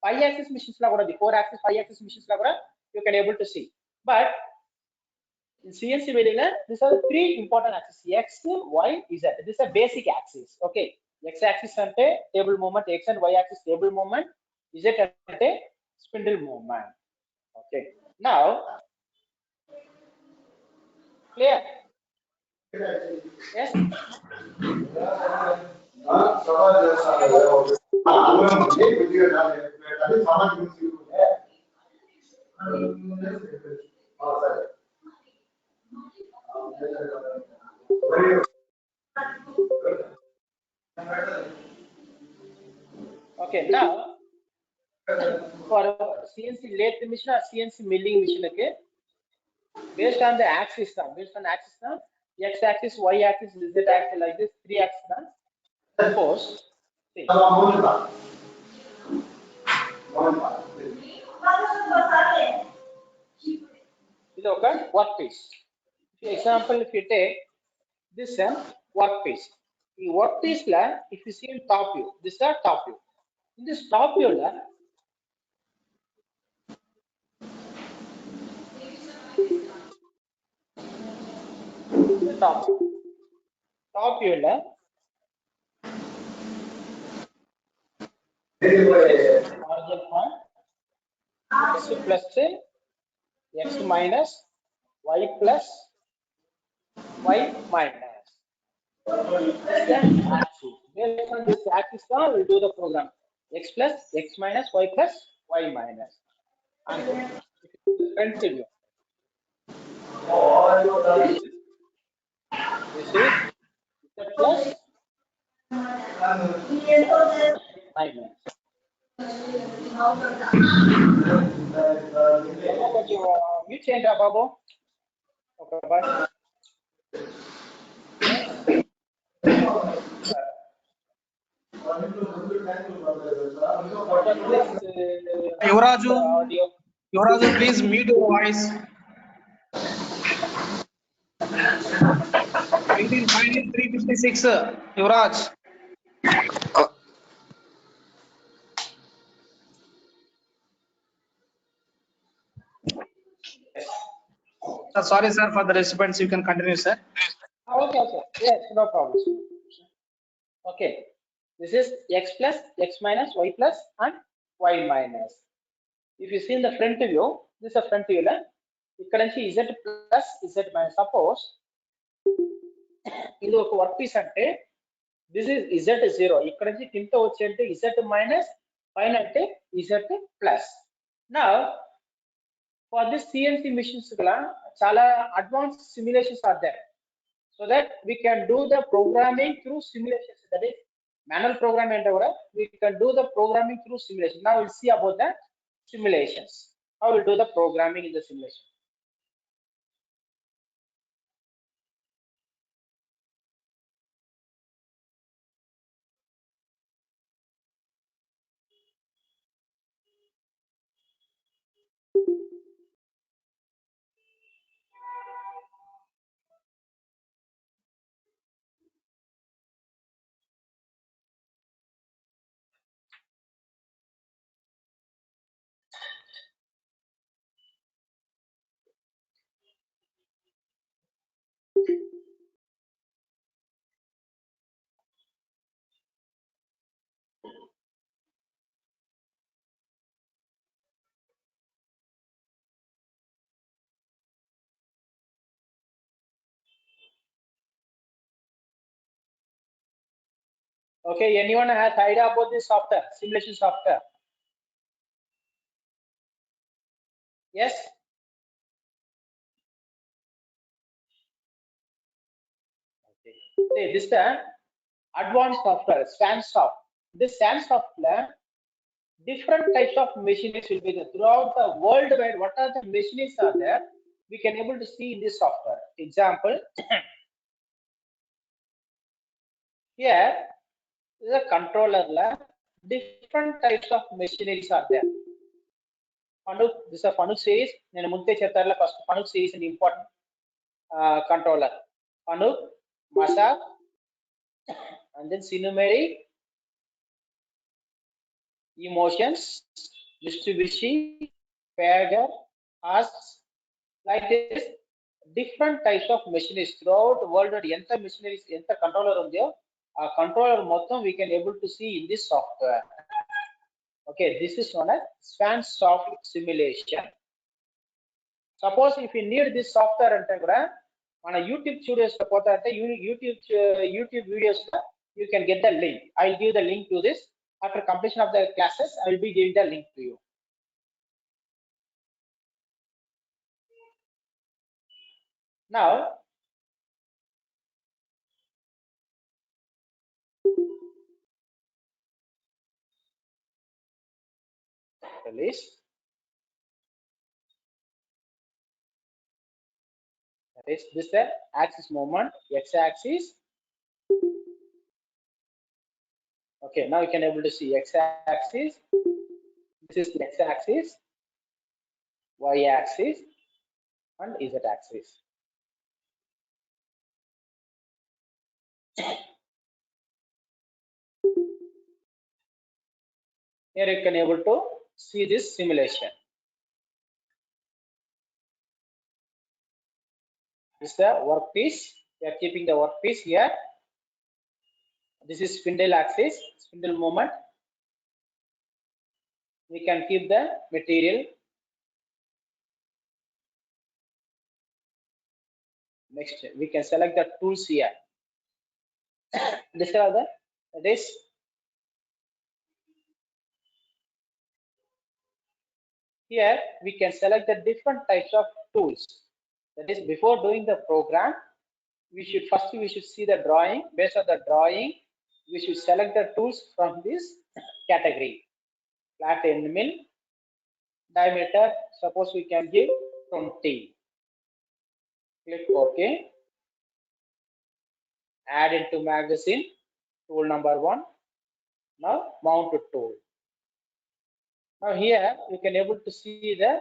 5-axis machines la kuda 4-axis 5-axis machines la kuda you can able to see. But in CNC building, these are the three important axes: x, y, z. This is a basic axis. Okay. X-axis ante table movement, x and y-axis table movement, z ante spindle movement. Okay. Now, clear? Yes. Okay. Now, for CNC lathe machine or CNC milling machine, okay, based on the axis, x-axis, y-axis, z-axis, like this, three axes. Suppose, see, ఇది ఒక work piece. Example if you take this work piece, ఈ work piece లా if you see in top view, this is top view. In this top view law top view law origin point x plus x minus y plus y minus. This axis. Based on this axis, we'll do the program. X plus x minus y plus y minus. And front view. This is z plus minus. కొంచెం mute చేయండి బాబు. Okay bye. Yuvraju, please mute your voice. 356, Yuvraj. Sorry, sir, for the disturbance. You can continue, sir. Okay. Yes, no problem. Okay. This is x plus, x minus, y plus, and y minus. If you see in the front view, this is a front view. ఇక్కడ నుంచి z plus, z minus. Suppose ఇది ఒక work piece అంటే this is z0. ఇక్కడ నుంచి కింద వచ్చి అంటే z minus, పైన అంటే z plus. Now, for this CNC machines చాలా advanced simulations are there, so that we can do the programming through simulations. That is manual programming and we can do the programming through simulation. Now we'll see about the simulations. How we'll do the programming in the simulation. Okay, anyone has idea about this software, simulation software? Yes? Okay. See, this is the advanced software, SANSOFT. This SANSOFT, different types of machines will be there throughout the worldwide. What are the machines are there? We can able to see in this software. Example, here is a controller. Different types of machineries are there. Fanuc, this is a Fanuc series. నేను ముందే చెప్తారులే first Fanuc series an important controller. Fanuc, Masa, and then Sinumery, Emotions, Mitsubishi, Pagger, Asks, like this. Different types of machineries throughout the world. ఎంత machineries, ఎంత controller ఉందో ఆ controller మొత్తం we can able to see in this software. Okay, this is known as SANSOFT simulation. Suppose if you need this software అంటే కూడా మన YouTube studios లో పోతా అంటే YouTube videos you can get the link. I will give the link to this after completion of the classes. I will be giving the link to you. Now release. This is the axis movement, x-axis. Okay, now you can able to see x-axis. This is the x-axis, y-axis, and z-axis. Here you can able to see this simulation. This is the workpiece. We are keeping the workpiece here. This is spindle axis, spindle movement. We can keep the material. Next, we can select the tools here. This are the this. Here we can select the different types of tools. That is, before doing the program, we should see the drawing. Based on the drawing, we should select the tools from this category. Flat end mill, diameter. Suppose we can give 20. Click OK. Add into magazine. Tool number 1. Now mount tool. Now here you can able to see the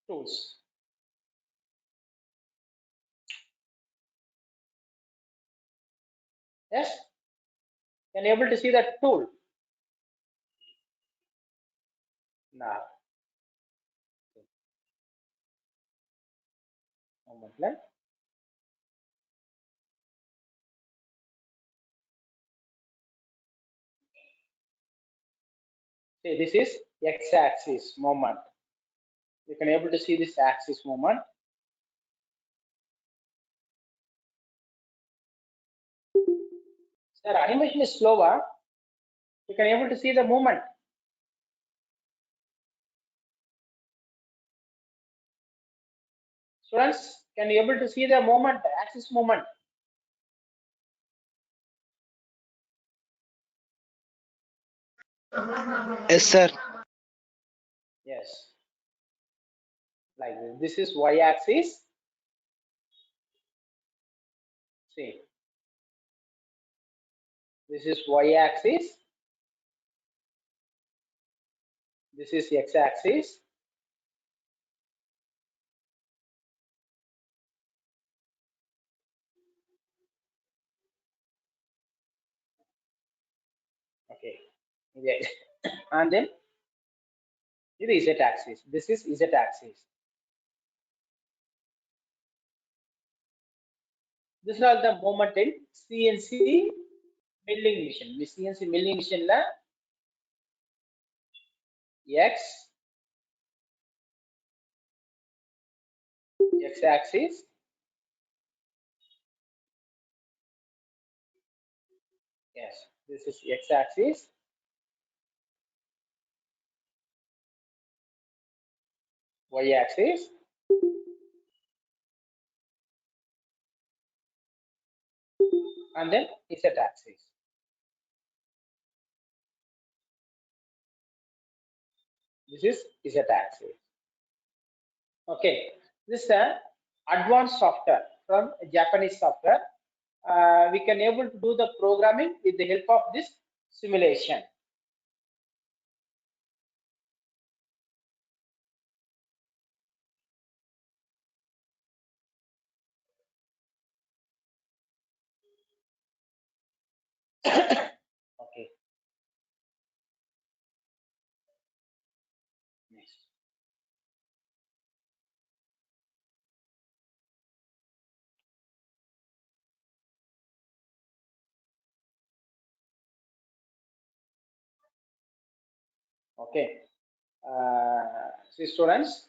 tools. Yes, you can able to see the tool. Now, moment. See, this is x-axis moment. You can able to see this axis moment. Sir, animation is slower. You can able to see the movement. Students, can you able to see the movement, axis movement? Yes, sir. Yes. Like this. This is y-axis. See. This is y-axis. This is x-axis. Okay. Yeah. And then this is z-axis. This is z-axis. This is all the movement in CNC milling machine. The CNC milling machine la x-axis, This is x-axis. Y-axis. And then z-axis. This is z-axis. Okay, this is an advanced software from Japanese software. We can able to do the programming with the help of this simulation. Okay. Next. Okay. See students,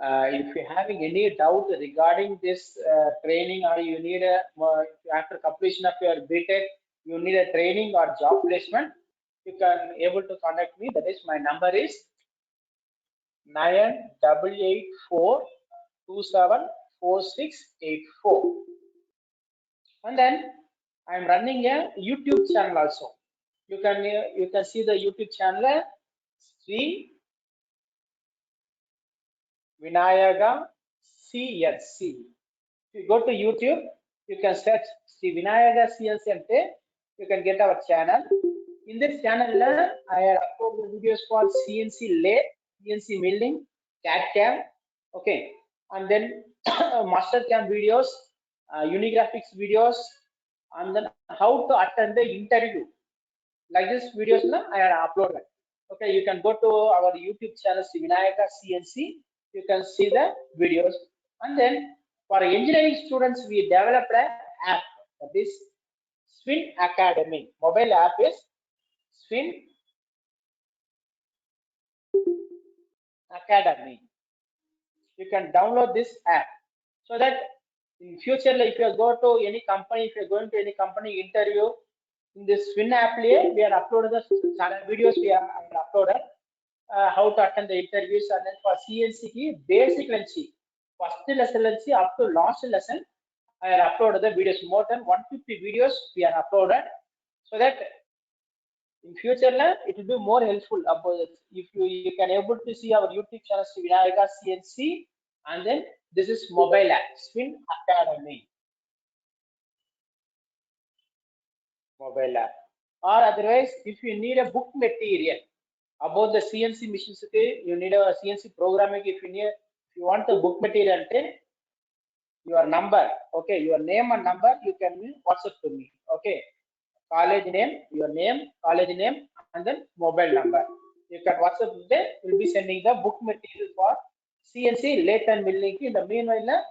if you're having any doubt regarding this training, or you need a after completion of your BTech, you need a training or job placement, you can able to contact me. That is, my number is 9884274684. And then I'm running a YouTube channel also. You can see the YouTube channel Sri Vinayaga CNC. If you go to YouTube, you can search Sri Vinayaga CNC and you can get our channel. In this channel, I have uploaded videos for CNC lathe, CNC milling, CAD CAM, okay, and then master cam videos, Unigraphics videos, and then how to attend the interview. Like this videos I have uploaded. Okay, you can go to our YouTube channel Sri Vinayaka CNC. You can see the videos. And then for engineering students, we developed an app, that is Swin Academy. Mobile app is Swin Academy. You can download this app so that in future, if you go to any company, if you're going to any company interview, in this Swin app, we are uploaded the videos we are uploaded. How to attend the interviews, and then for CNC key basic lesson, first lesson up to last lesson, I have uploaded the videos. More than 150 videos we are uploaded, so that in future it will be more helpful about it. If you can able to see our YouTube channel Sri Vinayaka CNC, and then this is mobile app Swin Academy. Mobile app. Or otherwise, if you need a book material about the CNC machines, you need a CNC programming. If you want the book material, your number, okay, your name and number, you can WhatsApp to me. Okay, college name, your name, college name, and then mobile number. You can WhatsApp there. We'll be sending the book material for CNC lathe and milling. In the meanwhile,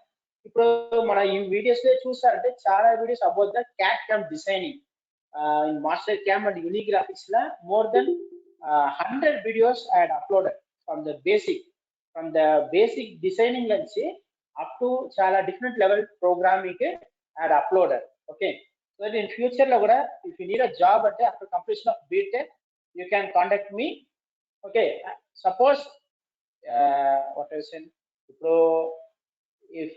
ఇప్పుడు మన ఈ videos చూసారంటే చాలా videos about the CAD CAM designing. In master cam and Unigraphics, more than 100 videos I had uploaded from the basic designing up to chala different level programming I had uploaded. Okay, so that in future if you need a job after completion of BTech, you can contact me. Okay, suppose what I said, if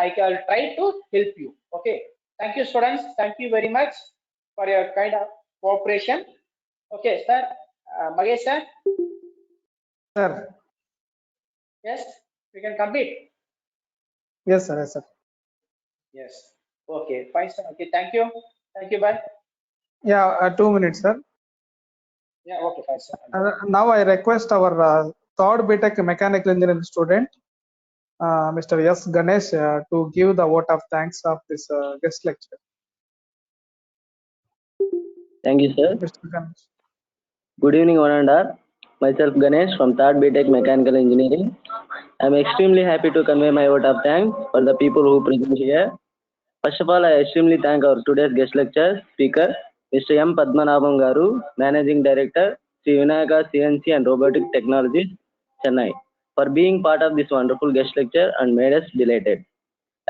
I can try to help you. Okay, thank you students, thank you very much for your kind of cooperation. Okay, sir. Magesh sir. Sir. Yes, we can complete. Yes, sir. Yes, sir. Yes. Okay, fine, sir. Okay, thank you. Thank you. Bye. Yeah, 2 minutes, sir. Yeah. Okay, fine, sir. Now I request our third BTech mechanical engineering student, Mr. S. Ganesh, to give the vote of thanks of this guest lecture. Thank you, sir. Mr. Ganesh. Good evening, one and all. Myself Ganesh from 3rd BTech Mechanical Engineering. I am extremely happy to convey my vote of thanks for the people who present here. First of all, I extremely thank our today's guest lecture speaker, Mr. M. Padmanabhan Garu, Managing Director, Sri Vinayaka CNC and Robotic Technologies, Chennai, for being part of this wonderful guest lecture and made us delighted.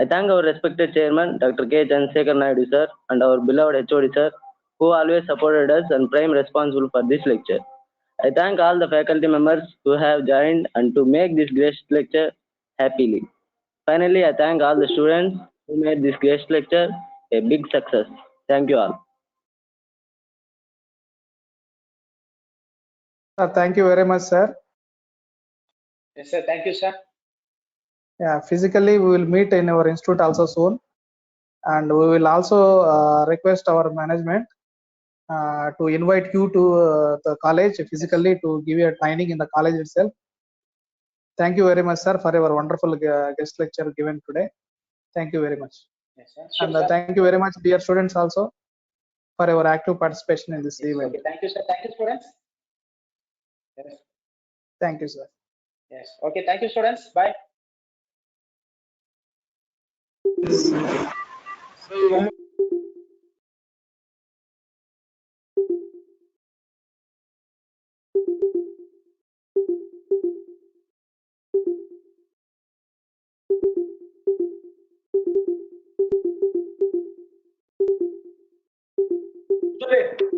I thank our respected chairman, Dr. K. Chandrasekhar Naidu sir, and our beloved HOD sir who always supported us and prime responsible for this lecture. I thank all the faculty members who have joined and to make this guest lecture happily. Finally, I thank all the students who made this guest lecture a big success. Thank you all. Thank you very much, sir. Yes, sir. Thank you, sir. Yeah, physically we will meet in our institute also soon, and we will also request our management to invite you to the college physically to give you a training in the college itself. Thank you very much, sir, for your wonderful guest lecture given today. Thank you very much. Yes, sir. Sure, And sir. thank you very much, dear students, also for your active participation in this Yes, event. okay. Thank you, sir. Thank you, students. Yes. Thank you, sir. Yes. Okay. Thank you, students. Bye. Today.